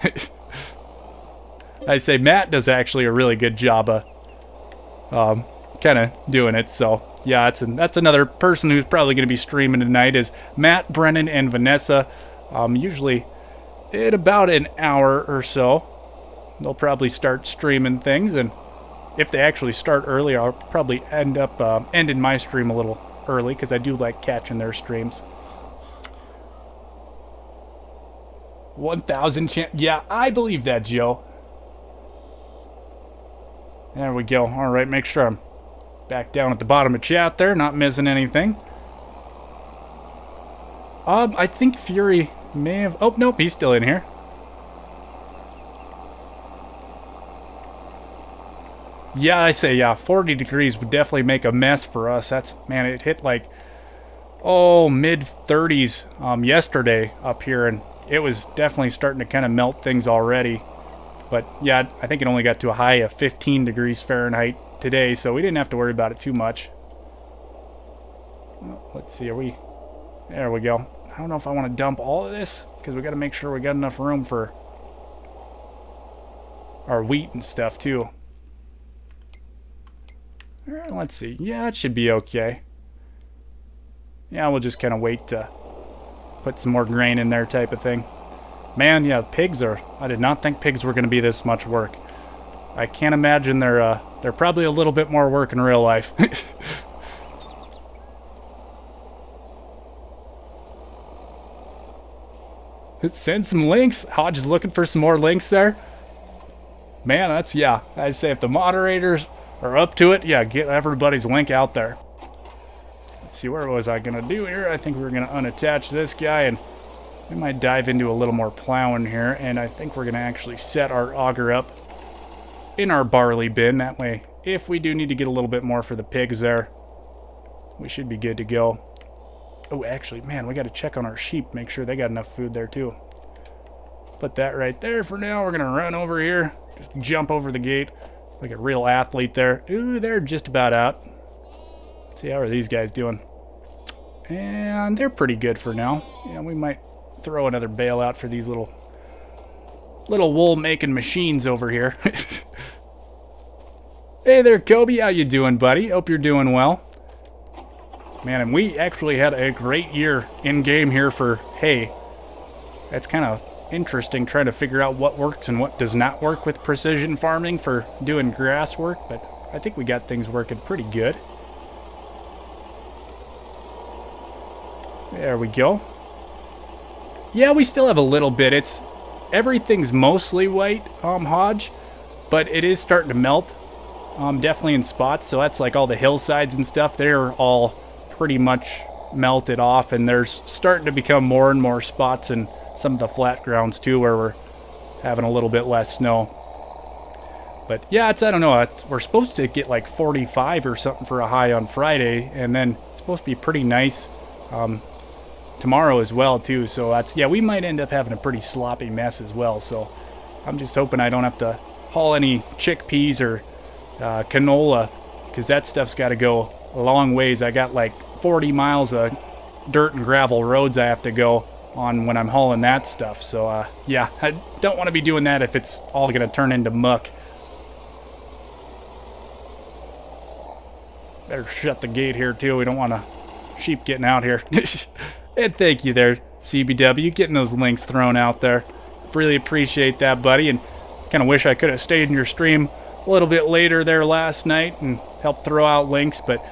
I say Matt does actually a really good job of kind of doing it. So, yeah, that's another person who's probably going to be streaming tonight is Matt, Brennan, and Vanessa. Usually in about an hour or so, they'll probably start streaming things, and if they actually start early, I'll probably end up ending my stream a little early because I do like catching their streams. 1,000 yeah, I believe that, Joe. There we go. All right, make sure I'm back down at the bottom of chat there, not missing anything. I think Fury may have... Oh, nope, he's still in here. Yeah, I say, yeah, 40 degrees would definitely make a mess for us. Man, it hit like, mid-30s yesterday up here, and it was definitely starting to kind of melt things already. But yeah, I think it only got to a high of 15 degrees Fahrenheit today, so we didn't have to worry about it too much. Let's see, there we go. I don't know if I want to dump all of this, because we got to make sure we got enough room for our wheat and stuff too. Let's see. Yeah, it should be okay. Yeah, we'll just kind of wait to put some more grain in there type of thing. Man, yeah, I did not think pigs were going to be this much work. I can't imagine they're probably a little bit more work in real life. Send some links. Hodge is looking for some more links there. Man, that's, yeah. I say if the moderators are up to it, yeah, get everybody's link out there. Let's see, where was I going to do here? I think we were going to unattach this guy, and we might dive into a little more plowing here, and I think we're going to actually set our auger up in our barley bin. That way, if we do need to get a little bit more for the pigs there, we should be good to go. Oh, actually, man, we got to check on our sheep, make sure they got enough food there too. Put that right there for now. We're going to run over here, just jump over the gate like a real athlete there. Ooh, they're just about out. Let's see, how are these guys doing? And they're pretty good for now. Yeah, we might throw another bale out for these little wool making machines over here. Hey there, Kobe. How you doing, buddy? Hope you're doing well. Man, and we actually had a great year in game here for hay. That's kind of interesting, trying to figure out what works and what does not work with precision farming for doing grass work, but I think we got things working pretty good. There we go. Yeah, we still have a little bit. Everything's mostly white, Hodge, but it is starting to melt, definitely in spots. So that's like all the hillsides and stuff. They're all pretty much melted off, and there's starting to become more and more spots in some of the flat grounds too, where we're having a little bit less snow. But yeah, I don't know. We're supposed to get like 45 or something for a high on Friday, and then it's supposed to be pretty nice tomorrow as well too. So yeah, we might end up having a pretty sloppy mess as well. So I'm just hoping I don't have to haul any chickpeas or canola, because that stuff's got to go a long ways. I got like 40 miles of dirt and gravel roads I have to go on when I'm hauling that stuff. So yeah, I don't want to be doing that if it's all going to turn into muck. Better shut the gate here too. We don't want sheep getting out here. And thank you there, CBW, getting those links thrown out there. Really appreciate that, buddy, and kind of wish I could have stayed in your stream a little bit later there last night and helped throw out links. But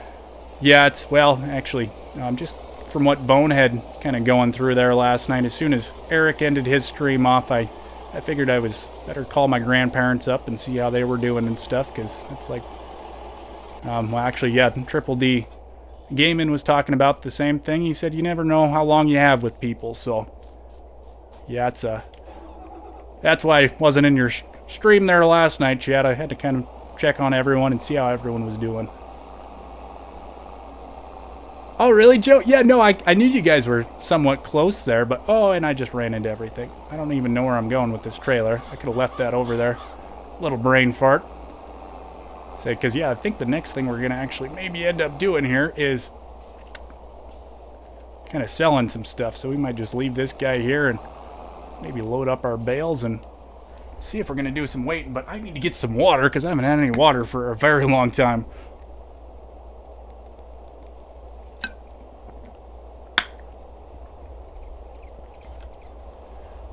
yeah, well, actually, just from what Bonehead kind of going through there last night, as soon as Eric ended his stream off, I figured I was better call my grandparents up and see how they were doing and stuff, because it's like, well, actually, yeah, Triple D Gaiman was talking about the same thing. He said you never know how long you have with people. So yeah, that's why I wasn't in your stream there last night, Chad. I had to kind of check on everyone and see how everyone was doing. Oh, really, Joe? Yeah, no, I knew you guys were somewhat close there, but and I just ran into everything. I don't even know where I'm going with this trailer. I could have left that over there. Little brain fart. Say, because yeah, I think the next thing we're gonna actually maybe end up doing here is kind of selling some stuff. So we might just leave this guy here and maybe load up our bales and see if we're gonna do some waiting. But I need to get some water because I haven't had any water for a very long time.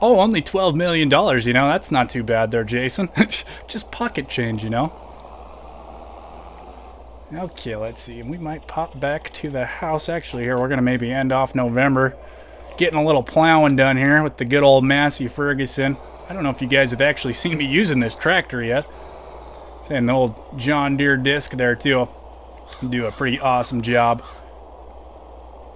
Oh, only $12 million, you know, that's not too bad there, Jason. Just pocket change, you know. Okay, let's see. We might pop back to the house. Actually, here, we're going to maybe end off November. Getting a little plowing done here with the good old Massey Ferguson. I don't know if you guys have actually seen me using this tractor yet. Saying the old John Deere disc there, too. Do a pretty awesome job.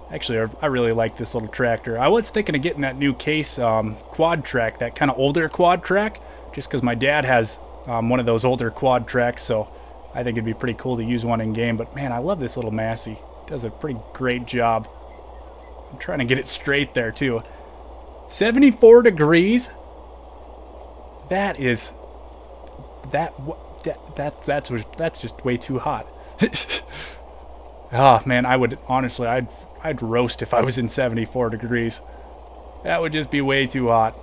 Actually, I really like this little tractor. I was thinking of getting that new Case quad track, that kind of older quad track, just because my dad has one of those older quad tracks, so I think it'd be pretty cool to use one in game. But man, I love this little Massey. It does a pretty great job. I'm trying to get it straight there too. 74 degrees. That's just way too hot. Oh man, I would honestly, I'd roast if I was in 74 degrees. That would just be way too hot.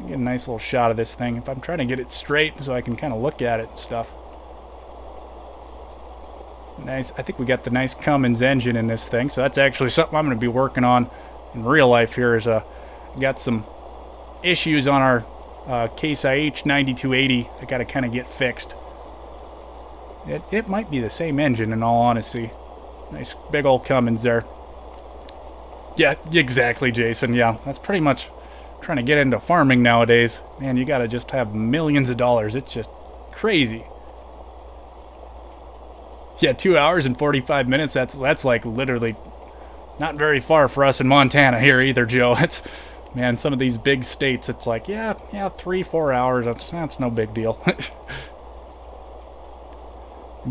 Get a nice little shot of this thing if I'm trying to get it straight so I can kind of look at it and stuff. Nice. I think we got the nice Cummins engine in this thing, so that's actually something I'm going to be working on in real life here. Got some issues on our Case IH 9280 I got to kind of get fixed. It might be the same engine in all honesty. Nice big old Cummins there. Yeah, exactly, Jason. Yeah, that's pretty much trying to get into farming nowadays. Man, you gotta just have millions of dollars. It's just crazy. Yeah, 2 hours and 45 minutes. That's like literally not very far for us in Montana here either, Joe. It's man, some of these big states, it's like yeah, 3-4 hours. That's no big deal.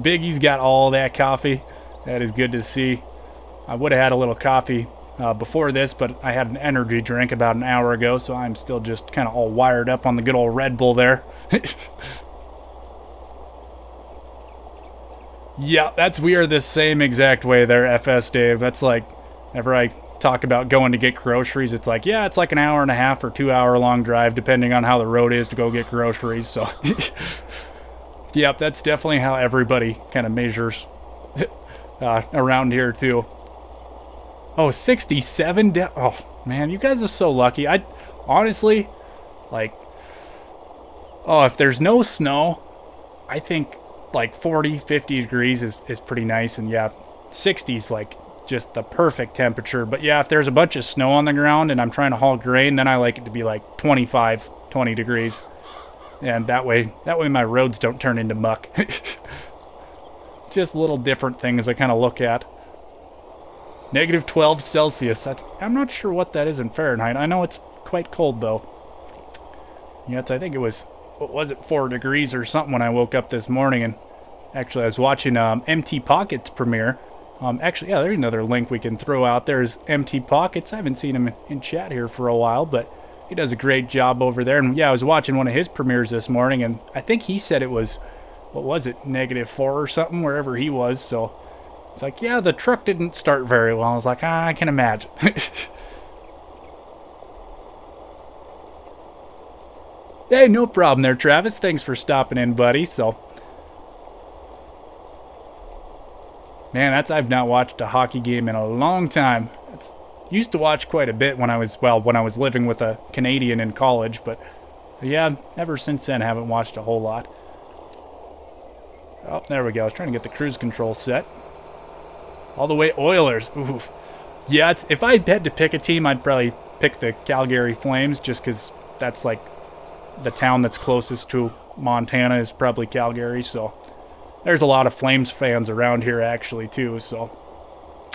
Biggie's got all that coffee. That is good to see. I would have had a little coffee before this, but I had an energy drink about an hour ago, so I'm still just kind of all wired up on the good old Red Bull there. Yeah, we are the same exact way there, FS Dave. That's like, whenever I talk about going to get groceries, it's like, yeah, it's like an hour and a half or 2 hour long drive, depending on how the road is to go get groceries. So, yep, that's definitely how everybody kind of measures around here, too. Oh, 67? Oh, man, you guys are so lucky. I honestly, like, oh, if there's no snow, I think like 40, 50 degrees is pretty nice. And yeah, 60's like just the perfect temperature. But yeah, if there's a bunch of snow on the ground and I'm trying to haul grain, then I like it to be like 25, 20 degrees. And that way my roads don't turn into muck. Just little different things I kind of look at. Negative 12 Celsius. I'm not sure what that is in Fahrenheit. I know it's quite cold, though. Yes, I think it was, what was it, 4 degrees or something when I woke up this morning. And actually, I was watching Empty Pockets premiere. Actually, yeah, there's another link we can throw out there is Empty Pockets. I haven't seen him in chat here for a while, but he does a great job over there. And yeah, I was watching one of his premieres this morning, and I think he said it was, what was it, -4 or something, wherever he was, so... It's like, yeah, the truck didn't start very well. I was like, I can imagine. Hey, no problem there, Travis. Thanks for stopping in, buddy. So, man, I've not watched a hockey game in a long time. Used to watch quite a bit when I was living with a Canadian in college, but yeah, ever since then, I haven't watched a whole lot. Oh, there we go. I was trying to get the cruise control set. All the way Oilers. Ooh. Yeah, if I had to pick a team, I'd probably pick the Calgary Flames just because that's like the town that's closest to Montana is probably Calgary. So there's a lot of Flames fans around here actually too. So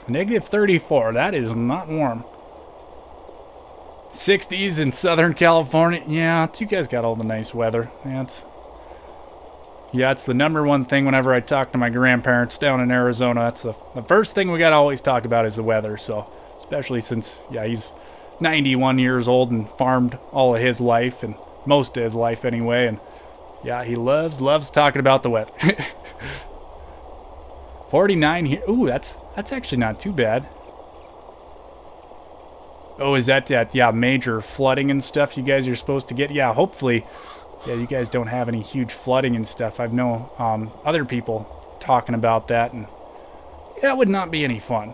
negative 34. That is not warm. 60s in Southern California. Yeah, you guys got all the nice weather. Yeah, it's the number one thing whenever I talk to my grandparents down in Arizona. That's the first thing we got to always talk about is the weather. So, especially since, yeah, he's 91 years old and farmed all of his life, and most of his life anyway. And, yeah, he loves talking about the weather. 49 here. Ooh, that's actually not too bad. Oh, is that, yeah, major flooding and stuff you guys are supposed to get? Yeah, hopefully... Yeah, you guys don't have any huge flooding and stuff. I've known other people talking about that, and that would not be any fun.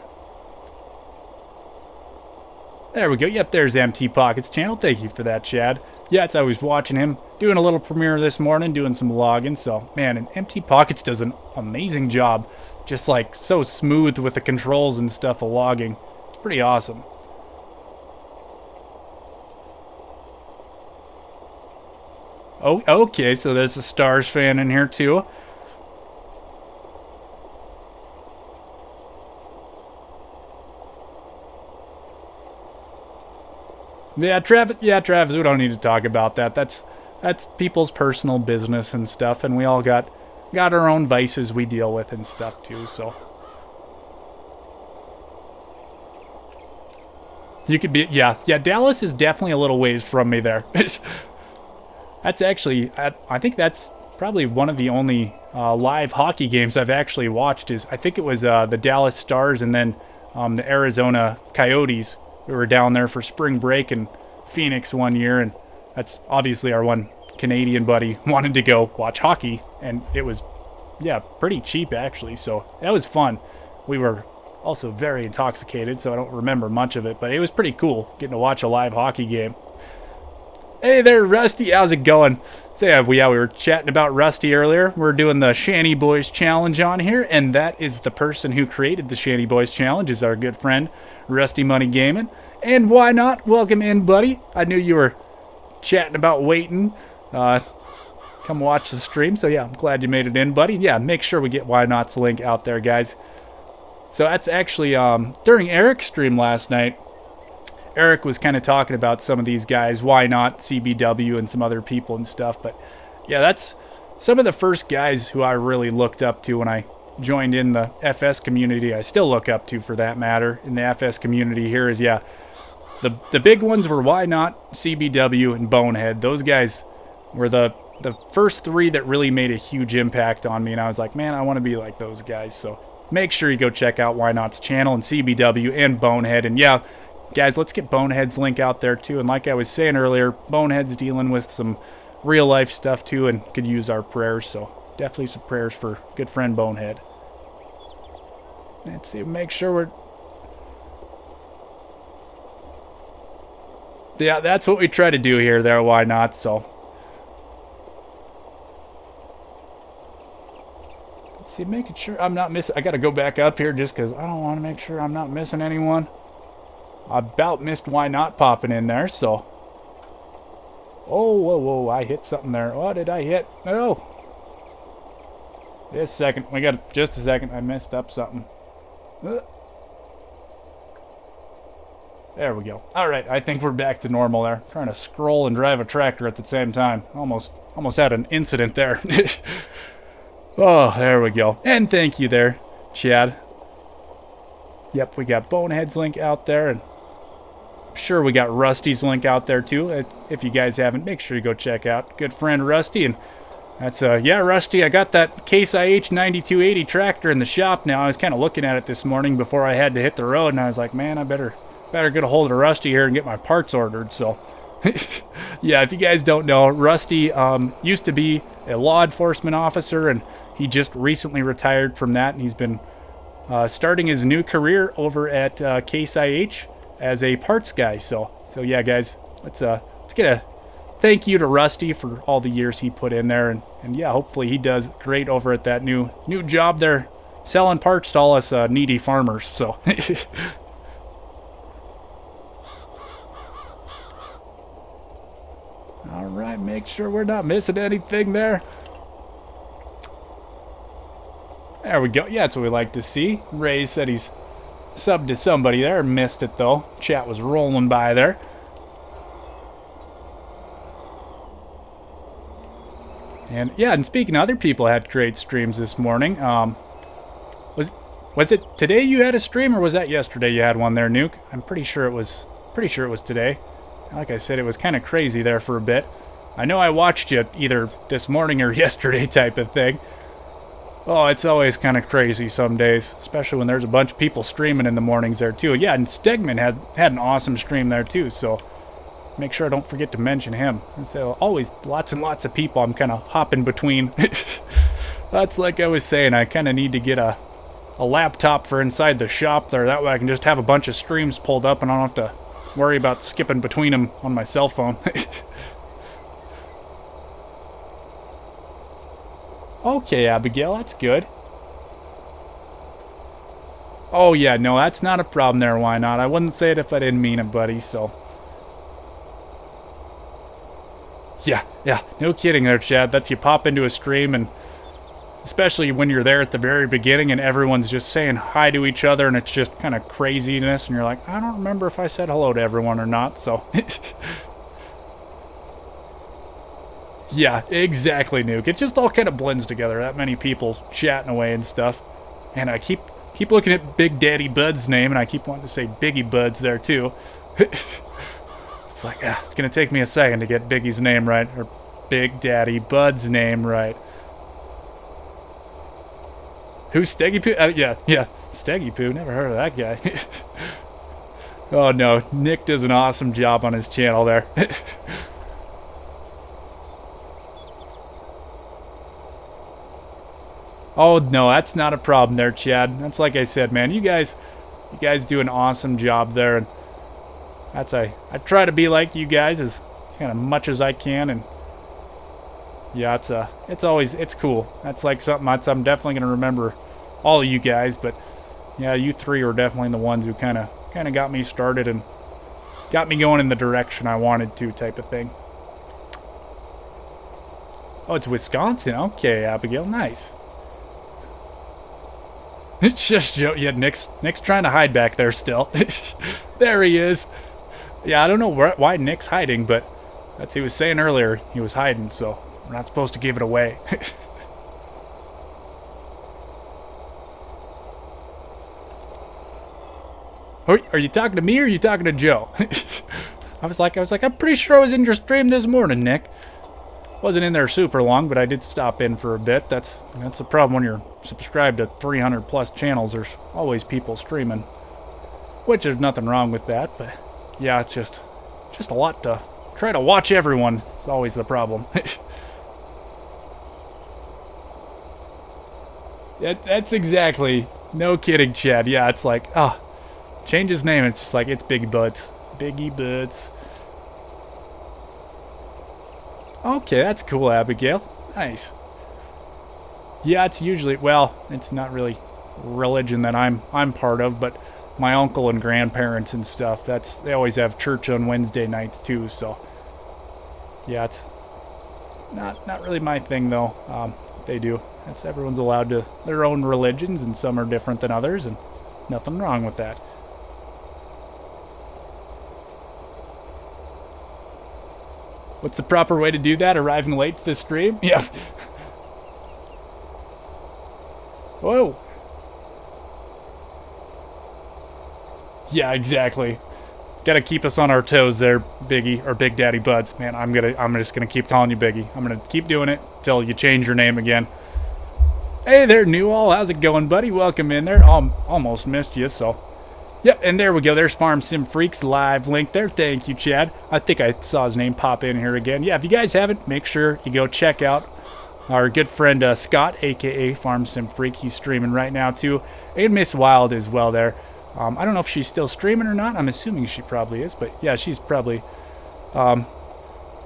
There we go. Yep, there's Empty Pockets channel. Thank you for that, Chad. Yeah, I was watching him doing a little premiere this morning, doing some logging. So, man, and Empty Pockets does an amazing job. Just like so smooth with the controls and stuff of logging. It's pretty awesome. Oh, okay, so there's a Stars fan in here too. Yeah, Travis, we don't need to talk about that. That's people's personal business and stuff, and we all got our own vices we deal with and stuff too, so. You could be, yeah, Dallas is definitely a little ways from me there. That's actually, I think that's probably one of the only live hockey games I've actually watched. I think it was the Dallas Stars and then the Arizona Coyotes. We were down there for spring break in Phoenix one year, and that's obviously our one Canadian buddy wanted to go watch hockey, and it was, yeah, pretty cheap actually, so that was fun. We were also very intoxicated, so I don't remember much of it, but it was pretty cool getting to watch a live hockey game. Hey there, Rusty. How's it going? So we were chatting about Rusty earlier. We're doing the Shanty Boys Challenge on here, and that is the person who created the Shanty Boys Challenge is our good friend Rusty Money Gaming. And why not? Welcome in, buddy. I knew you were chatting about waiting. Come watch the stream. So yeah, I'm glad you made it in, buddy. Yeah, make sure we get Why Not's link out there, guys. So that's actually during Eric's stream last night. Eric was kind of talking about some of these guys, Why Not, CBW, and some other people and stuff. But yeah, that's some of the first guys who I really looked up to when I joined in the FS community. I still look up to, for that matter, in the FS community here is, yeah, the big ones were Why Not, CBW, and Bonehead. Those guys were the first three that really made a huge impact on me, and I was like, man, I want to be like those guys. So make sure you go check out Why Not's channel and CBW and Bonehead. And yeah, guys, let's get Bonehead's link out there too. And like I was saying earlier, Bonehead's dealing with some real life stuff too and could use our prayers. So definitely some prayers for good friend Bonehead. Let's see, make sure we're... Yeah, that's what we try to do here there, Why Not? So let's see, making sure I'm not missing... I gotta go back up here just because I don't want to make sure I'm not missing anyone. I about missed Why Not popping in there, so... Oh, whoa, I hit something there. What did I hit? Oh! Just a second. We got just a second. I messed up something. There we go. Alright, I think we're back to normal there. Trying to scroll and drive a tractor at the same time. Almost had an incident there. Oh, there we go. And thank you there, Chad. Yep, we got Bonehead's link out there, and I'm sure we got Rusty's link out there too. If you guys haven't, make sure you go check out good friend Rusty. And that's yeah, Rusty, I got that Case IH 9280 tractor in the shop now. I was kind of looking at it this morning before I had to hit the road, and I was like, man, I better get a hold of Rusty here and get my parts ordered. So yeah, if you guys don't know, Rusty used to be a law enforcement officer, and he just recently retired from that, and he's been starting his new career over at Case IH as a parts guy. So yeah, guys, let's get a thank you to Rusty for all the years he put in there, and yeah, hopefully he does great over at that new job there, selling parts to all us needy farmers. So all right, make sure we're not missing anything there. There we go. Yeah, that's what we like to see. Ray said he's subbed to somebody there. Missed it, though. Chat was rolling by there. And, yeah, and speaking of other people had great streams this morning. Was it today you had a stream, or was that yesterday you had one there, Nuke? I'm pretty sure it was today. Like I said, it was kind of crazy there for a bit. I know I watched you either this morning or yesterday type of thing. Oh, it's always kind of crazy some days, especially when there's a bunch of people streaming in the mornings there too. Yeah, and Stegman had an awesome stream there too, so make sure I don't forget to mention him. So always lots and lots of people I'm kind of hopping between. That's like I was saying, I kind of need to get a laptop for inside the shop there. That way I can just have a bunch of streams pulled up and I don't have to worry about skipping between them on my cell phone. Okay, Abigail, that's good. Oh, yeah, no, that's not a problem there, Why Not? I wouldn't say it if I didn't mean it, buddy, so... Yeah, no kidding there, Chad. That's you pop into a stream, and especially when you're there at the very beginning and everyone's just saying hi to each other, and it's just kind of craziness, and you're like, I don't remember if I said hello to everyone or not, so... Yeah, exactly, Nuke. It just all kind of blends together. That many people chatting away and stuff. And I keep looking at Big Daddy Bud's name, and I keep wanting to say Biggie Buds there, too. It's like, it's going to take me a second to get Biggie's name right, or Big Daddy Bud's name right. Who's Steggy Poo? Yeah, Steggy Poo. Never heard of that guy. Oh, no. Nick does an awesome job on his channel there. Oh, no, that's not a problem there, Chad. That's like I said, man. You guys do an awesome job there. And I try to be like you guys as kind of much as I can. And yeah, it's cool. That's like something I'm definitely going to remember all of you guys. But yeah, you three are definitely the ones who kind of kind of got me started and got me going in the direction I wanted to, type of thing. Oh, it's Wisconsin. Okay, Abigail, nice. It's just Joe. Yeah, Nick's trying to hide back there still. There he is. Yeah, I don't know why Nick's hiding, but that's what he was saying earlier. He was hiding, so we're not supposed to give it away. Are you talking to me or are you talking to Joe? I was like, I'm pretty sure I was in your stream this morning, Nick. Wasn't in there super long, but I did stop in for a bit. That's the problem when you're subscribed to 300 plus channels. There's always people streaming, which there's nothing wrong with that. But yeah, it's just a lot to try to watch everyone. It's always the problem. That's exactly, no kidding, Chad. Yeah, it's like, change his name. It's just like, it's Biggie Butts. Biggie Butts. Okay, that's cool, Abigail. Nice. Yeah, it's usually, well, it's not really religion that I'm part of, but my uncle and grandparents and stuff, they always have church on Wednesday nights too, so yeah, it's not really my thing though. They do. Everyone's allowed to their own religions, and some are different than others, and nothing wrong with that. What's the proper way to do that? Arriving late to the stream? Yeah. Whoa. Yeah, exactly. Gotta keep us on our toes there, Biggie, or Big Daddy Buds. Man, I'm just gonna keep calling you Biggie. I'm gonna keep doing it till you change your name again. Hey there, Newall. How's it going, buddy? Welcome in there. Almost missed you, so. Yep, and there we go. There's Farm Sim Freaks live link there. Thank you, Chad. I think I saw his name pop in here again. Yeah, if you guys haven't, make sure you go check out our good friend Scott, a.k.a. Farm Sim Freak. He's streaming right now, too. And Miss Wild as well there. I don't know if she's still streaming or not. I'm assuming she probably is. But, yeah, she's probably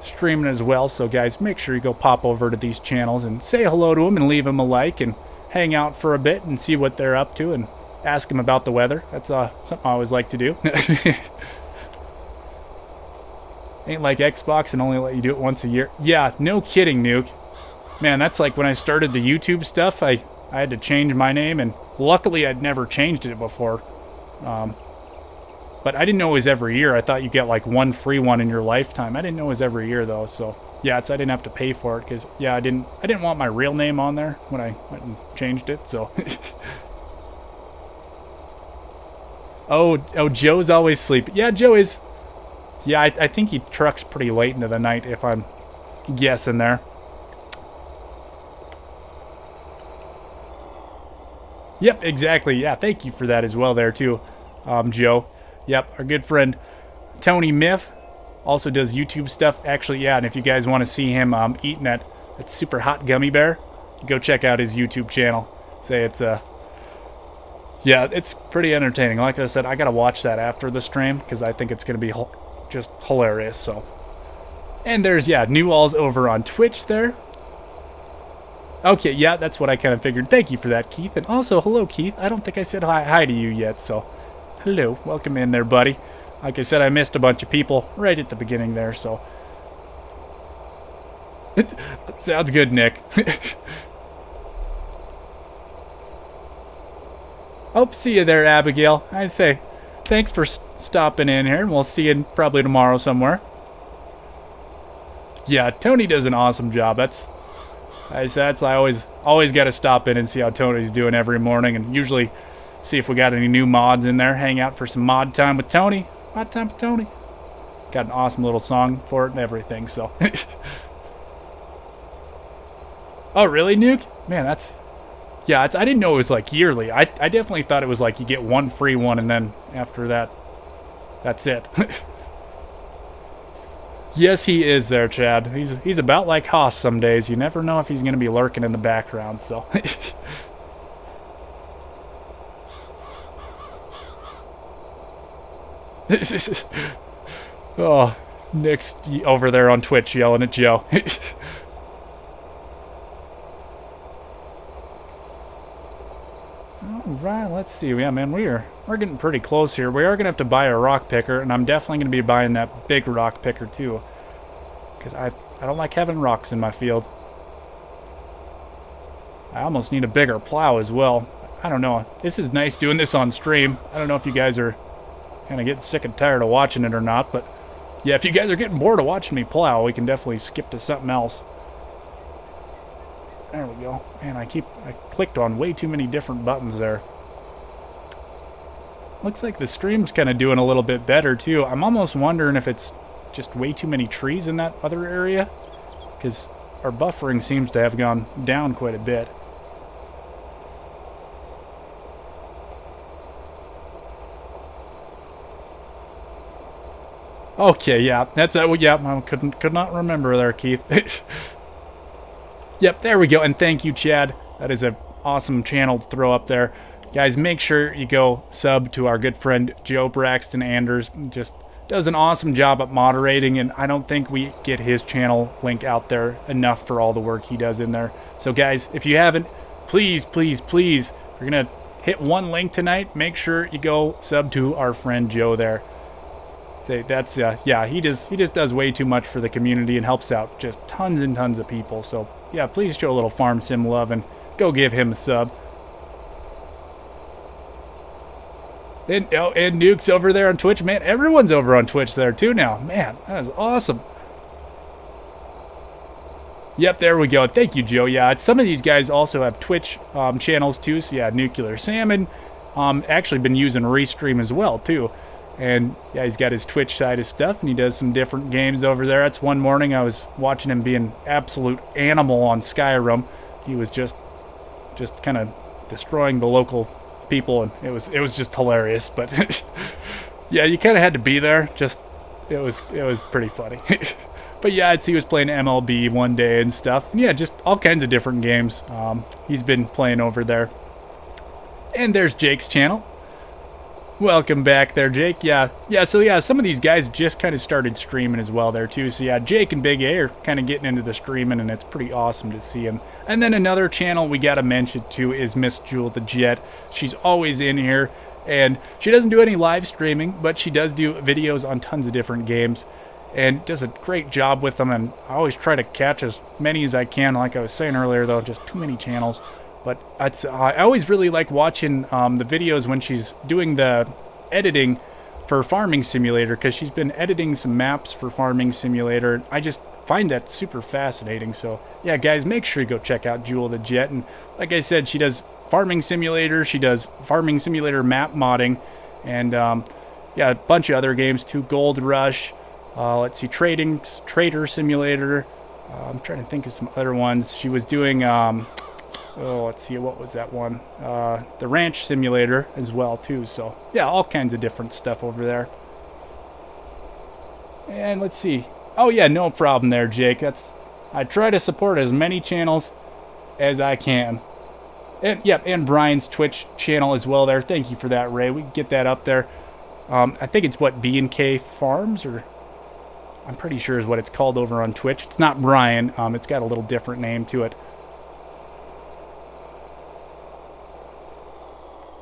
streaming as well. So, guys, make sure you go pop over to these channels and say hello to them and leave them a like and hang out for a bit and see what they're up to and ask them about the weather. That's something I always like to do. Ain't like Xbox and only let you do it once a year. Yeah, no kidding, Nuke. Man, that's like when I started the YouTube stuff, I had to change my name, and luckily I'd never changed it before. But I didn't know it was every year. I thought you get like one free one in your lifetime. I didn't know it was every year though, so yeah, I didn't have to pay for it because yeah, I didn't want my real name on there when I went and changed it, so Oh, Joe's always sleeping. Yeah, Joe is. Yeah, I think he trucks pretty late into the night, if I'm guessing there. Yep, exactly. Yeah, thank you for that as well there, too, Joe. Yep, our good friend Tony Miff also does YouTube stuff. Actually, yeah, and if you guys want to see him eating that super hot gummy bear, go check out his YouTube channel. Say it's yeah, it's pretty entertaining. Like I said, I gotta watch that after the stream because I think it's gonna be just hilarious. So, and there's Newall's over on Twitch there. Okay, yeah, that's what I kind of figured. Thank you for that, Keith. And also, hello, Keith. I don't think I said hi to you yet. So, hello, welcome in there, buddy. Like I said, I missed a bunch of people right at the beginning there. So, sounds good, Nick. Hope to see you there, Abigail. I say, thanks for stopping in here, and we'll see you probably tomorrow somewhere. Yeah, Tony does an awesome job. I always got to stop in and see how Tony's doing every morning, and usually see if we got any new mods in there. Hang out for some mod time with Tony. Mod time with Tony. Got an awesome little song for it and everything. So. Oh, really, Nuke? Man, that's. Yeah, I didn't know it was like yearly. I definitely thought it was like you get one free one and then after that, that's it. Yes, he is there, Chad. He's about like Haas some days. You never know if he's going to be lurking in the background, so. Oh, Nick's over there on Twitch yelling at Joe. Alright, let's see. Yeah, man, we're getting pretty close here. We are going to have to buy a rock picker, and I'm definitely going to be buying that big rock picker, too. Because I don't like having rocks in my field. I almost need a bigger plow as well. I don't know. This is nice doing this on stream. I don't know if you guys are kind of getting sick and tired of watching it or not, but yeah, if you guys are getting bored of watching me plow, we can definitely skip to something else. There we go. Man, I clicked on way too many different buttons there. Looks like the stream's kind of doing a little bit better too. I'm almost wondering if it's just way too many trees in that other area, because our buffering seems to have gone down quite a bit. Okay, yeah, that's that. Yeah, I could not remember there, Keith. Yep, there we go. And thank you, Chad. That is an awesome channel to throw up there. Guys, make sure you go sub to our good friend Joe Braxton Anders. Just does an awesome job at moderating, and I don't think we get his channel link out there enough for all the work he does in there. So guys, if you haven't, please, please, please, if you're gonna hit one link tonight, make sure you go sub to our friend Joe there. Say that's yeah, he just does way too much for the community and helps out just tons and tons of people. So yeah, please show a little farm sim love and go give him a sub. And Nuke's over there on Twitch, man. Everyone's over on Twitch there too now. Man, that is awesome. Yep, there we go. Thank you, Joe. Yeah, some of these guys also have Twitch channels too. So yeah, Nuclear Salmon, actually been using Restream as well too. And yeah, he's got his Twitch side of stuff, and he does some different games over there. That's one morning I was watching him be an absolute animal on Skyrim. He was just kind of destroying the local people, and it was just hilarious. But yeah, you kind of had to be there. Just it was pretty funny. But yeah, he was playing MLB one day and stuff. And yeah, just all kinds of different games. He's been playing over there. And there's Jake's channel. Welcome back there, Jake. Yeah, so yeah, some of these guys just kind of started streaming as well there too. So yeah, Jake and Big A are kind of getting into the streaming, and it's pretty awesome to see them. And then another channel we gotta mention too is Miss Jewel the Jet. She's always in here, and she doesn't do any live streaming, but she does do videos on tons of different games and does a great job with them. And I always try to catch as many as I can. Like I was saying earlier though, just too many channels. But I always really like watching the videos when she's doing the editing for Farming Simulator, because she's been editing some maps for Farming Simulator. I just find that super fascinating. So yeah, guys, make sure you go check out Jewel the Jet. And like I said, she does Farming Simulator, she does Farming Simulator map modding, and yeah, a bunch of other games too. Gold Rush, let's see, Trader Simulator. I'm trying to think of some other ones. She was doing oh, let's see, what was that one? The Ranch Simulator as well too. So yeah, all kinds of different stuff over there. And let's see. Oh yeah, no problem there, Jake. I try to support as many channels as I can. And yep, and Brian's Twitch channel as well there. Thank you for that, Ray. We can get that up there. I think it's what, B&K Farms, or I'm pretty sure is what it's called over on Twitch. It's not Brian. It's got a little different name to it.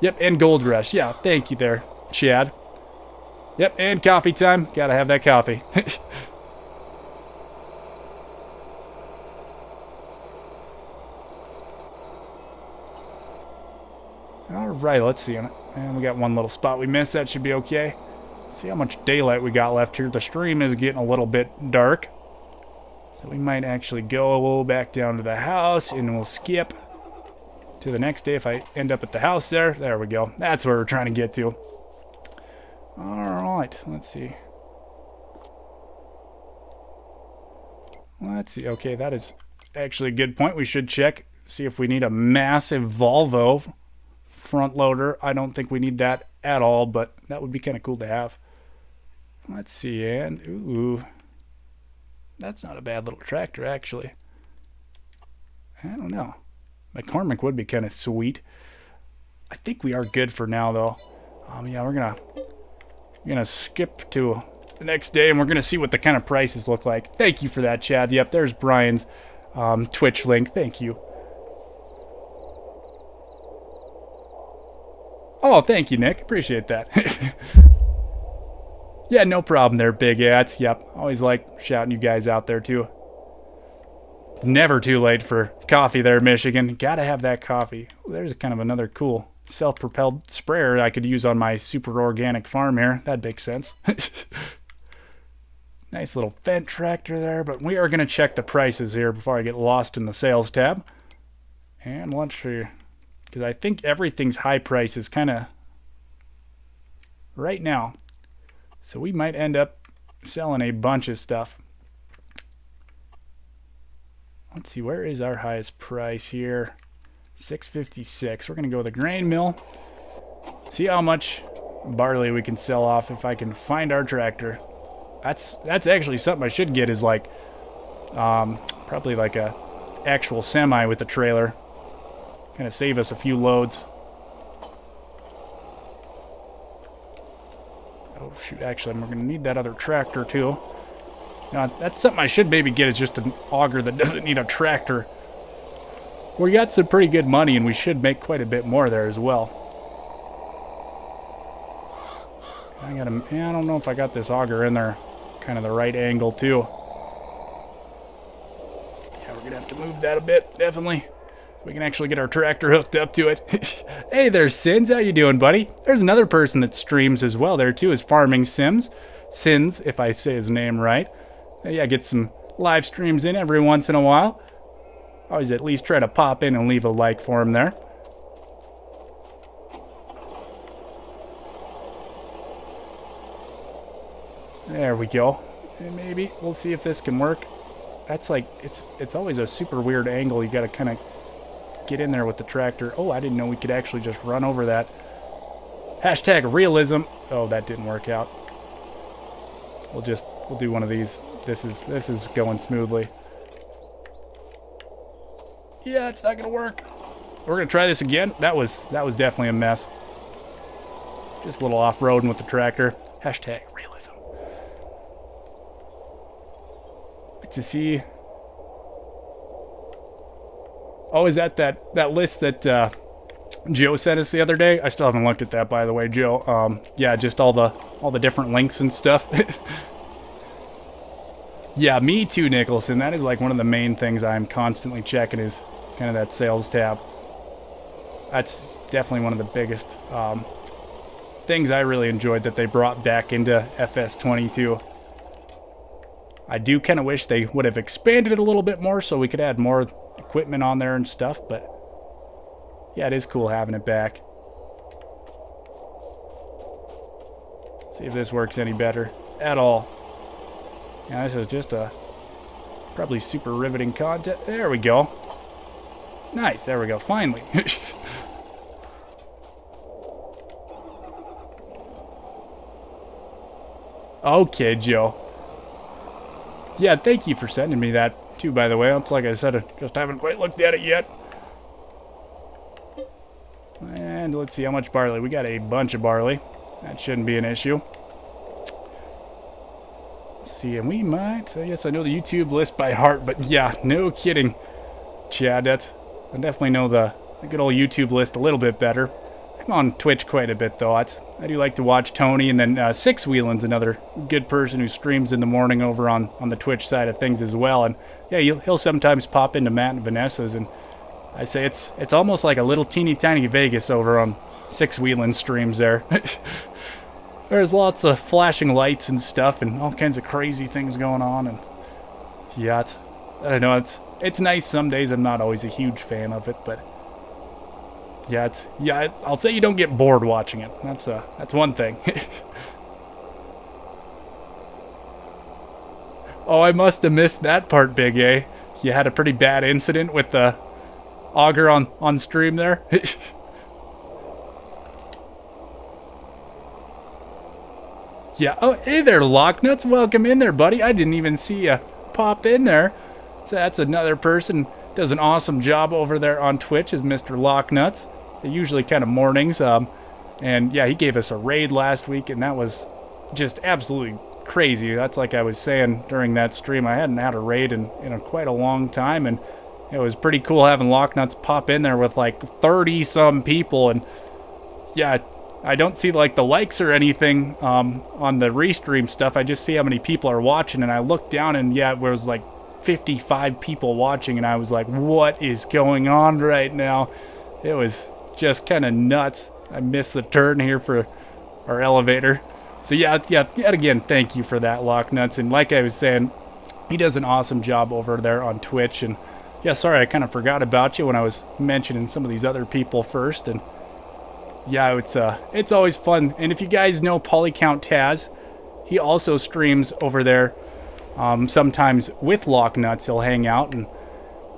Yep, and Gold Rush. Yeah, thank you there, Chad. Yep, and coffee time. Gotta have that coffee. Alright, let's see. And we got one little spot we missed. That should be okay. See how much daylight we got left here. The stream is getting a little bit dark. So we might actually go back down to the house, and we'll skip to the next day if I end up at the house there. There we go. That's where we're trying to get to. Alright, let's see. Let's see. Okay, that is actually a good point. We should check, see if we need a massive Volvo front loader. I don't think we need that at all, but that would be kind of cool to have. Let's see. And ooh, that's not a bad little tractor actually. I don't know. McCormick would be kind of sweet. I think we are good for now though. Yeah, we're gonna skip to the next day, and we're gonna see what the kind of prices look like. Thank you for that, Chad. Yep, there's Brian's Twitch link. Thank you. Oh, thank you, Nick. Appreciate that. Yeah, no problem there, Big Ats. Yep, always like shouting you guys out there, too. It's never too late for coffee there, Michigan. Gotta have that coffee. There's kind of another cool self-propelled sprayer I could use on my super organic farm here. That'd make sense. Nice little Fendt tractor there, but we are going to check the prices here before I get lost in the sales tab. And let's see, because I think everything's high prices kind of right now. So we might end up selling a bunch of stuff. Let's see, where is our highest price here? $6.56. We're going to go with a grain mill. See how much barley we can sell off if I can find our tractor. That's actually something I should get, is like probably like a actual semi with a trailer. Kind of save us a few loads. Oh shoot, actually we're going to need that other tractor too. Now, that's something I should maybe get, is just an auger that doesn't need a tractor. We got some pretty good money and we should make quite a bit more there as well. I don't know if I got this auger in there kind of the right angle too. Yeah, we're gonna have to move that a bit, definitely. We can actually get our tractor hooked up to it. Hey there, Sins. How you doing, buddy? There's another person that streams as well there too, is Farming Sims. Sins, if I say his name right. Yeah, get some live streams in every once in a while. Always at least try to pop in and leave a like for him there. There we go. And maybe we'll see if this can work. That's like, it's always a super weird angle. You got to kind of get in there with the tractor. Oh, I didn't know we could actually just run over that. Hashtag realism. Oh, that didn't work out. We'll do one of these. This is going smoothly. Yeah, it's not gonna work. We're gonna try this again. That was definitely a mess. Just a little off-roading with the tractor. Hashtag realism. To see. Oh, is that list that Joe sent us the other day? I still haven't looked at that, by the way, Joe. Yeah, just all the different links and stuff. Yeah, me too, Nicholson. That is like one of the main things I'm constantly checking, is kind of that sales tab. That's definitely one of the biggest things I really enjoyed that they brought back into FS22. I do kind of wish they would have expanded it a little bit more so we could add more equipment on there and stuff, but yeah, it is cool having it back. See if this works any better at all. Yeah, this is just a probably super riveting content. There we go. Nice, there we go, finally. Okay, Joe. Yeah, thank you for sending me that too, by the way. It's like I said, I just haven't quite looked at it yet. And let's see how much barley. We got a bunch of barley. That shouldn't be an issue. Let's see, and we might... yes, I know the YouTube list by heart, but yeah, no kidding, Chad. I definitely know the good old YouTube list a little bit better. I'm on Twitch quite a bit, though. I do like to watch Tony, and then Six Wheelin's another good person who streams in the morning over on the Twitch side of things as well. And yeah, he'll sometimes pop into Matt and Vanessa's, and I say it's almost like a little teeny tiny Vegas over on Six Wheelin streams there. There's lots of flashing lights and stuff, and all kinds of crazy things going on. And yeah, I don't know. It's nice. Some days I'm not always a huge fan of it, but. Yeah, I'll say you don't get bored watching it. That's one thing. Oh, I must have missed that part, Big A. You had a pretty bad incident with the auger on stream there. Yeah. Oh, hey there, Locknuts. Welcome in there, buddy. I didn't even see you pop in there. So that's another person. Does an awesome job over there on Twitch, is Mr. Locknuts. Usually kind of mornings. And yeah, he gave us a raid last week, and that was just absolutely crazy. That's like I was saying during that stream. I hadn't had a raid in quite a long time, and it was pretty cool having Locknuts pop in there with like 30 some people. And yeah, I don't see like the likes or anything on the restream stuff. I just see how many people are watching, and I look down and yeah, it was like 55 people watching, and I was like, what is going on right now? It was just kind of nuts. I missed the turn here for our elevator. So yeah, yet again, thank you for that, Locknuts. And like I was saying, he does an awesome job over there on Twitch. And yeah, sorry, I kind of forgot about you when I was mentioning some of these other people first. And yeah, it's always fun. And if you guys know Polycount Taz, he also streams over there. Sometimes with Locknuts, he'll hang out and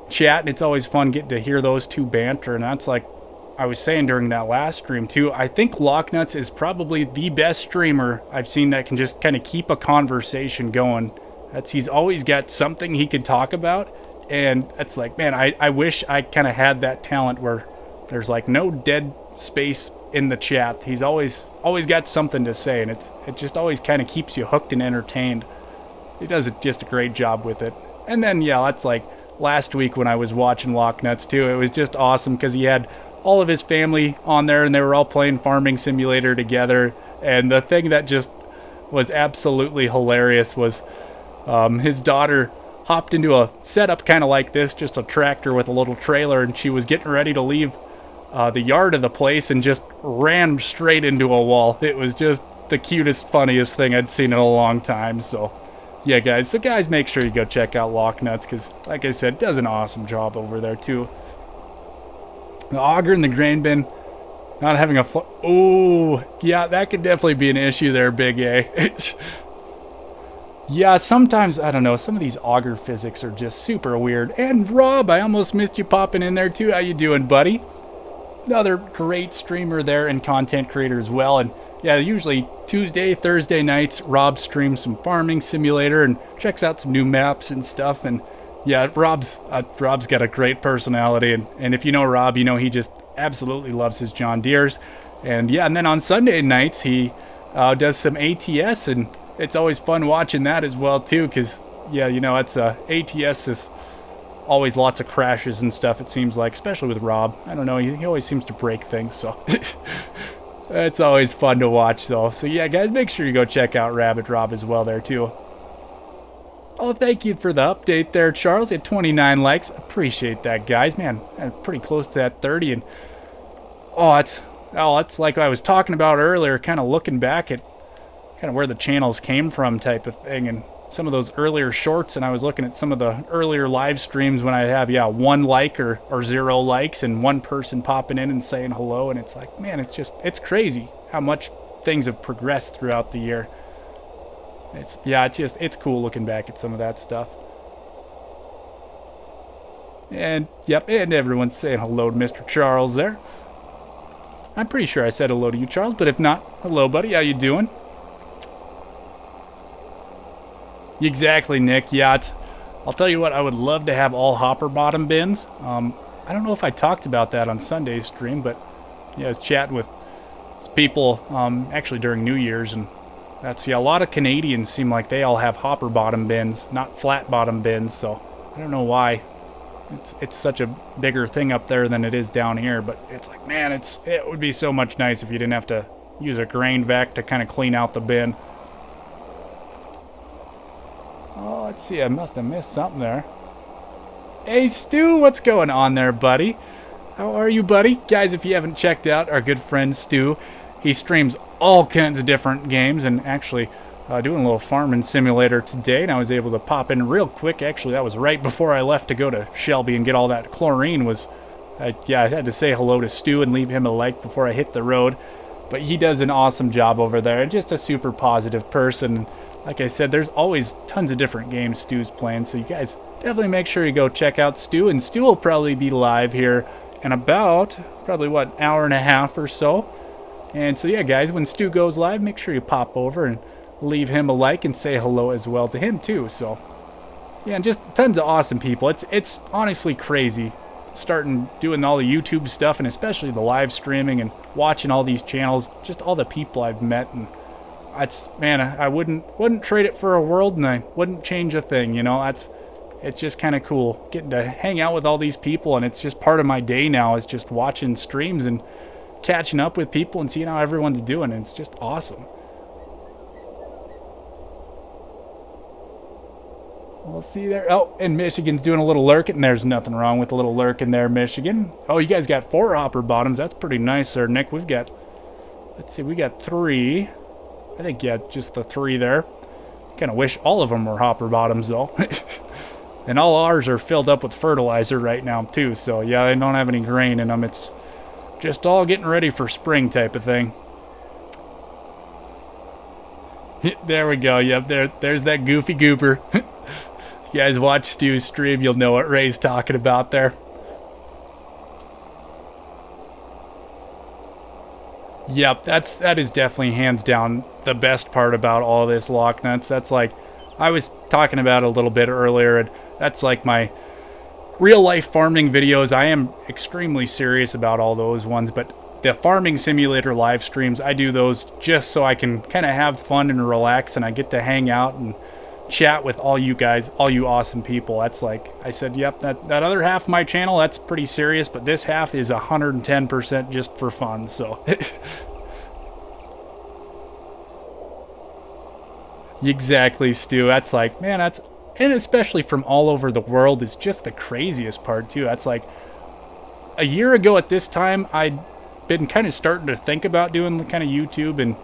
chat, and it's always fun getting to hear those two banter. And that's like I was saying during that last stream too, I think Locknuts is probably the best streamer I've seen that can just kind of keep a conversation going. He's always got something he can talk about, and it's like, man, I wish I kind of had that talent where there's like no dead space in the chat. He's always got something to say, and it just always kind of keeps you hooked and entertained. He does just a great job with it. And then yeah, that's like last week when I was watching Locknuts too. It was just awesome because he had all of his family on there, and they were all playing Farming Simulator together. And the thing that just was absolutely hilarious was his daughter hopped into a setup kind of like this, just a tractor with a little trailer, and she was getting ready to leave the yard of the place and just ran straight into a wall. It was just the cutest, funniest thing I'd seen in a long time. So yeah, guys, make sure you go check out Locknuts, because like I said, does an awesome job over there too. The auger in the grain bin not having a oh yeah, that could definitely be an issue there, Big A. Yeah, sometimes, I don't know, some of these auger physics are just super weird. And Rob, I almost missed you popping in there too. How you doing, buddy? Another great streamer there and content creator as well. And yeah, usually Tuesday, Thursday nights, Rob streams some Farming Simulator and checks out some new maps and stuff. And yeah, Rob's got a great personality. And if you know Rob, you know he just absolutely loves his John Deeres. And yeah, and then on Sunday nights, he does some ATS, and it's always fun watching that as well too, because yeah, you know, it's ATS is always lots of crashes and stuff, it seems like, especially with Rob. I don't know, he always seems to break things, so it's always fun to watch though. So yeah, guys, make sure you go check out Rabbit Rob as well there too. Oh, thank you for the update there, Charles. At 29 likes, appreciate that, guys. Man, I'm pretty close to that 30, and it's like I was talking about earlier, kind of looking back at kind of where the channels came from type of thing, and some of those earlier shorts, and I was looking at some of the earlier live streams when I have, one like or 0 likes and one person popping in and saying hello, and it's like, man, it's crazy how much things have progressed throughout the year. It's cool looking back at some of that stuff. And yep, and everyone's saying hello to Mr. Charles there. I'm pretty sure I said hello to you, Charles, but if not, hello, buddy, how you doing? Exactly, Nick. Yeah, I'll tell you what, I would love to have all hopper bottom bins. I don't know if I talked about that on Sunday's stream, but yeah, I was chatting with people actually during New Year's, and a lot of Canadians seem like they all have hopper bottom bins, not flat bottom bins, so I don't know why it's such a bigger thing up there than it is down here, but it's like, man, it would be so much nice if you didn't have to use a grain vac to kind of clean out the bin. Oh, let's see, I must have missed something there. Hey, Stu, what's going on there, buddy? How are you, buddy? Guys, if you haven't checked out our good friend Stu, he streams all kinds of different games, and actually doing a little Farming Simulator today, and I was able to pop in real quick. Actually, that was right before I left to go to Shelby and get all that chlorine. I had to say hello to Stu and leave him a like before I hit the road. But he does an awesome job over there, and just a super positive person. Like I said, there's always tons of different games Stu's playing, so you guys definitely make sure you go check out Stu, and Stu will probably be live here in about, an hour and a half or so. And so yeah, guys, when Stu goes live, make sure you pop over and leave him a like and say hello as well to him too. So yeah, and just tons of awesome people. It's honestly crazy starting doing all the YouTube stuff, and especially the live streaming and watching all these channels, just all the people I've met, and I wouldn't trade it for a world, and I wouldn't change a thing, you know. It's just kind of cool getting to hang out with all these people, and it's just part of my day now is just watching streams and catching up with people and seeing how everyone's doing. And it's just awesome. We'll see there. Oh, and Michigan's doing a little lurking. There's nothing wrong with a little lurking there, Michigan. Oh, you guys got 4 hopper bottoms. That's pretty nice there, Nick. We've got, let's see, we got 3. I think, yeah, just the 3 there. Kind of wish all of them were hopper bottoms, though. And all ours are filled up with fertilizer right now, too. So, yeah, they don't have any grain in them. It's just all getting ready for spring type of thing. There we go. Yep, there's that goofy goober. You guys watch Stu's stream, you'll know what Ray's talking about there. Yep, that is definitely hands down the best part about all this, Locknuts. That's like, I was talking about it a little bit earlier, and that's like my real life farming videos. I am extremely serious about all those ones, but the farming simulator live streams, I do those just so I can kind of have fun and relax, and I get to hang out and chat with all you guys, all you awesome people. That's like, I said, yep, that other half of my channel, that's pretty serious, but this half is 110% just for fun, so. Exactly, Stu. That's like, man, that's, and especially from all over the world is just the craziest part, too. That's like, a year ago at this time, I'd been kind of starting to think about doing the kind of YouTube and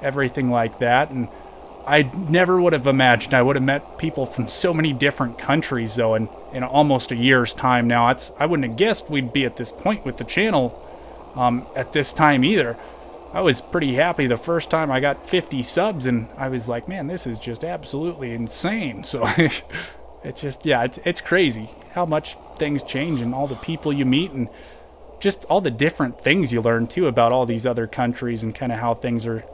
everything like that, and I never would have imagined I would have met people from so many different countries, though, in almost a year's time now. I wouldn't have guessed we'd be at this point with the channel at this time either. I was pretty happy the first time I got 50 subs, and I was like, man, this is just absolutely insane. So it's just, yeah, it's crazy how much things change and all the people you meet and just all the different things you learn, too, about all these other countries and kind of how things are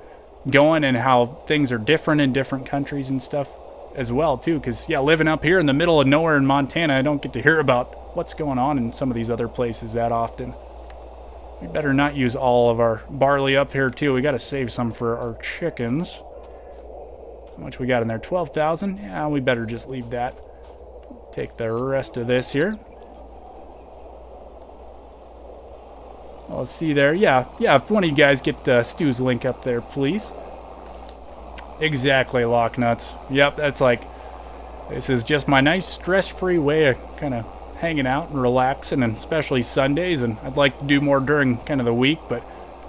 going and how things are different in different countries and stuff as well, too, because, yeah, living up here in the middle of nowhere in Montana, I don't get to hear about what's going on in some of these other places that often. We better not use all of our barley up here, too. We got to save some for our chickens. How much we got in there? 12,000? Yeah, we better just leave that. Take the rest of this here. Let's see there. Yeah, if one of you guys get Stu's link up there, please. Exactly, Locknuts. Yep, that's like, this is just my nice stress-free way of kind of hanging out and relaxing, and especially Sundays, and I'd like to do more during kind of the week, but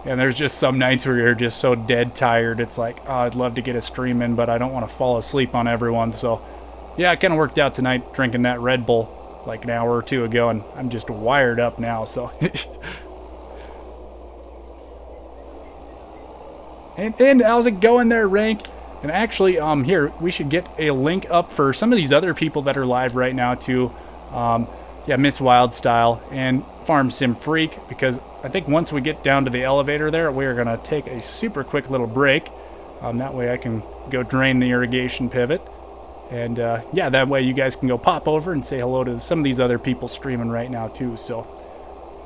yeah, there's just some nights where you're just so dead tired. It's like, oh, I'd love to get a stream in, but I don't want to fall asleep on everyone. So yeah, it kind of worked out tonight drinking that Red Bull like an hour or two ago, and I'm just wired up now, so. And how's it going there, Rank? And actually, here, we should get a link up for some of these other people that are live right now, too. Yeah, Miss Wildstyle and Farm Sim Freak, because I think once we get down to the elevator there, we're going to take a super quick little break. That way I can go drain the irrigation pivot. And, yeah, that way you guys can go pop over and say hello to some of these other people streaming right now, too. So,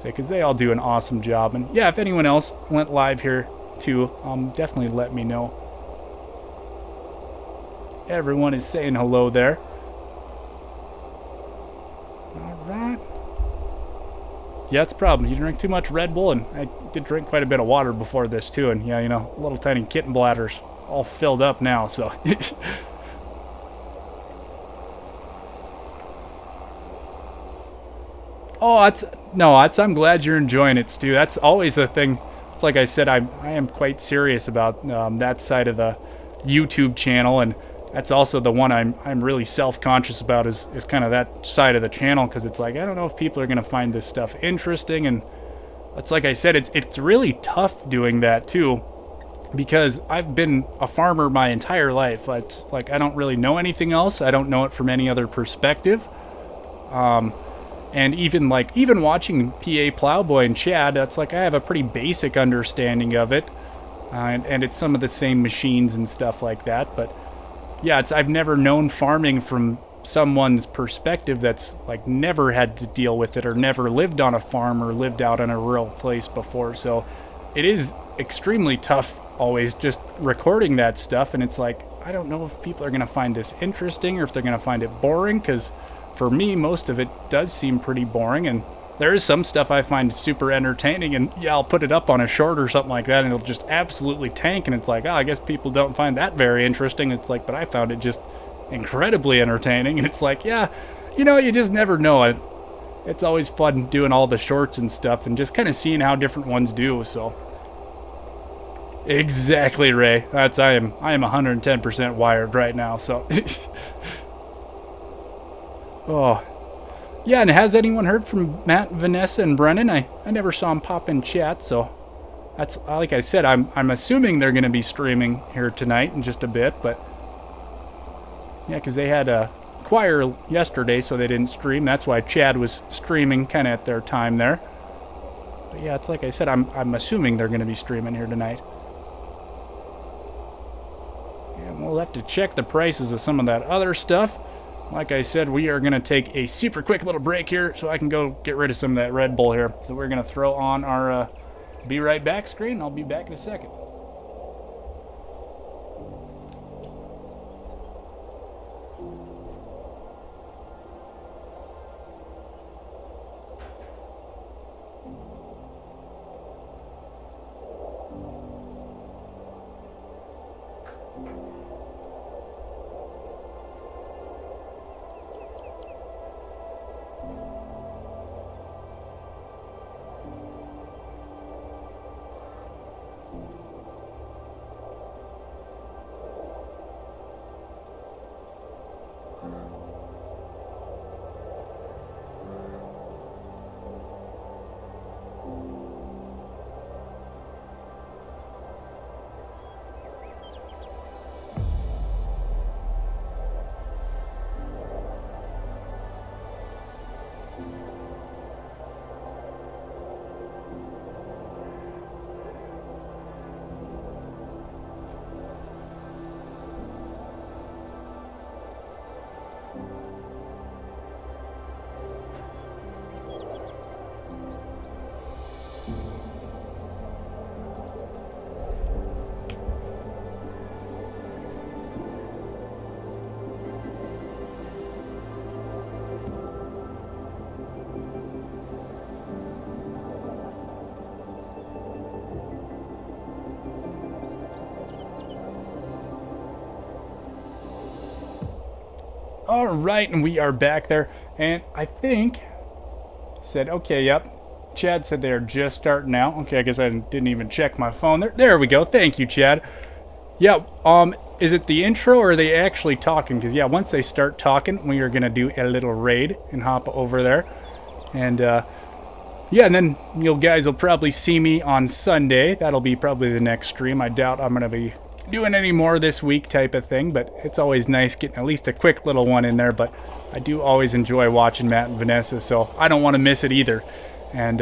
because they all do an awesome job. And, yeah, if anyone else went live here, too, definitely let me know. Everyone is saying hello there. Alright. Yeah, it's a problem. You drink too much Red Bull, and I did drink quite a bit of water before this, too, and yeah, you know, little tiny kitten bladders all filled up now, so. I'm glad you're enjoying it, Stu. That's always the thing. Like I said, I am quite serious about that side of the YouTube channel, and that's also the one I'm really self-conscious about is kind of that side of the channel, because it's like, I don't know if people are going to find this stuff interesting, and it's like I said, it's really tough doing that too, because I've been a farmer my entire life. It's like I don't really know anything else. I don't know it from any other perspective. And even watching PA Plowboy and Chad, that's like I have a pretty basic understanding of it, and it's some of the same machines and stuff like that. But yeah, I've never known farming from someone's perspective that's like never had to deal with it or never lived on a farm or lived out in a rural place before. So it is extremely tough always just recording that stuff, and it's like I don't know if people are going to find this interesting or if they're going to find it boring, because for me, most of it does seem pretty boring, and there is some stuff I find super entertaining, and yeah, I'll put it up on a short or something like that, and it'll just absolutely tank, and it's like, oh, I guess people don't find that very interesting. It's like, but I found it just incredibly entertaining, and it's like, yeah, you just never know. It's always fun doing all the shorts and stuff, and just kind of seeing how different ones do. So, exactly, Ray. I am 110% wired right now. So, oh. Yeah, and has anyone heard from Matt, Vanessa, and Brennan? I never saw them pop in chat, so that's, like I said, I'm assuming they're going to be streaming here tonight in just a bit, but yeah, because they had a choir yesterday, so they didn't stream. That's why Chad was streaming kind of at their time there. But yeah, it's like I said, I'm assuming they're going to be streaming here tonight. Yeah, we'll have to check the prices of some of that other stuff. Like I said, we are going to take a super quick little break here so I can go get rid of some of that Red Bull here. So we're going to throw on our be right back screen. I'll be back in a second. All right, and we are back there, and I think said, okay, yep. Chad said they're just starting out. Okay, I guess I didn't even check my phone. There we go. Thank you, Chad. Yeah, is it the intro or are they actually talking? Because, yeah, once they start talking, we are going to do a little raid and hop over there. And, yeah, and then you guys will probably see me on Sunday. That'll be probably the next stream. I doubt I'm going to be doing any more this week type of thing, but it's always nice getting at least a quick little one in there. But I do always enjoy watching Matt and Vanessa, so I don't want to miss it either. And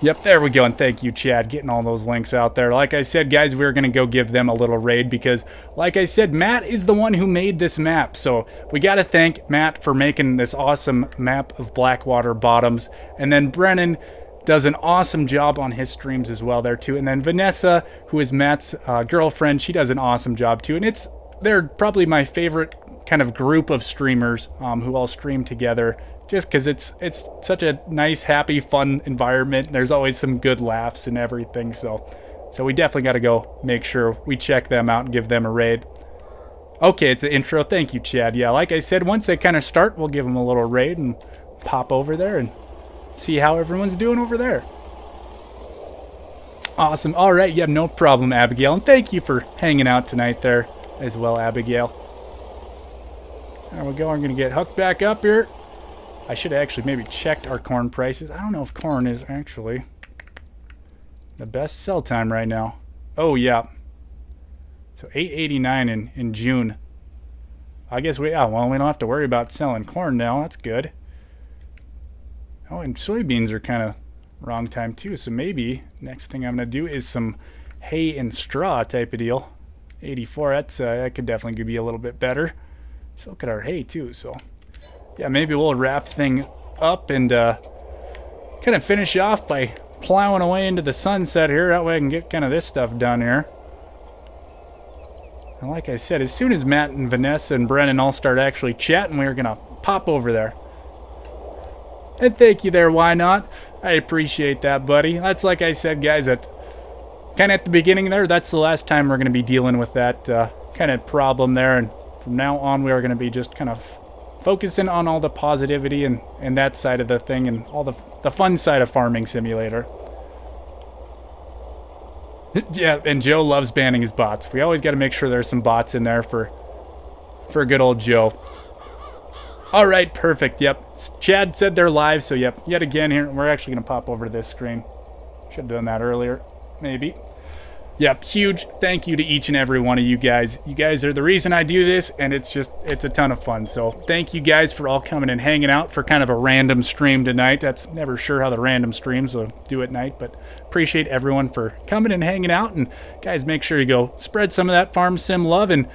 yep, there we go, and thank you, Chad, getting all those links out there. Like I said, guys, we're going to go give them a little raid because, like I said, Matt is the one who made this map. So we got to thank Matt for making this awesome map of Blackwater Bottoms. And then Brennan does an awesome job on his streams as well there too. And then Vanessa, who is Matt's girlfriend, she does an awesome job too. And they're probably my favorite kind of group of streamers who all stream together, just because it's such a nice, happy, fun environment. There's always some good laughs and everything. So we definitely got to go make sure we check them out and give them a raid. Okay, it's the intro. Thank you, Chad. Yeah, like I said, once they kind of start, we'll give them a little raid and pop over there and see how everyone's doing over there. Awesome. All right. Yeah, no problem, Abigail. And thank you for hanging out tonight there as well, Abigail. There we go. I'm going to get hooked back up here. I should have actually maybe checked our corn prices. I don't know if corn is actually the best sell time right now. Oh, yeah. So $8.89 in June. I guess we don't have to worry about selling corn now. That's good. Oh, and soybeans are kind of wrong time too. So maybe next thing I'm going to do is some hay and straw type of deal. 84, that could definitely be a little bit better. Just look at our hay too. So yeah, maybe we'll wrap thing up and kind of finish off by plowing away into the sunset here. That way I can get kind of this stuff done here. And like I said, as soon as Matt and Vanessa and Brennan all start actually chatting, we're going to pop over there. And thank you there, Why Not? I appreciate that, buddy. That's like I said, guys, at kind of at the beginning there, that's the last time we're going to be dealing with that kind of problem there. And from now on, we are going to be just kind of focusing on all the positivity and that side of the thing and all the fun side of Farming Simulator. Yeah, and Joe loves banning his bots. We always got to make sure there's some bots in there for good old Joe. All right, perfect. Yep. Chad said they're live, so yep. Yet again here, we're actually going to pop over to this screen. Should have done that earlier, maybe. Yep, huge thank you to each and every one of you guys. You guys are the reason I do this, and it's a ton of fun. So thank you guys for all coming and hanging out for kind of a random stream tonight. That's never sure how the random streams will do at night, but appreciate everyone for coming and hanging out. And guys, make sure you go spread some of that farm sim love, and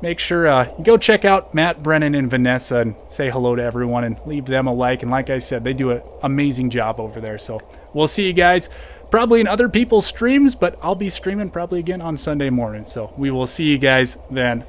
make sure you go check out Matt, Brennan, and Vanessa and say hello to everyone and leave them a like. And like I said, they do an amazing job over there. So we'll see you guys probably in other people's streams, but I'll be streaming probably again on Sunday morning. So we will see you guys then.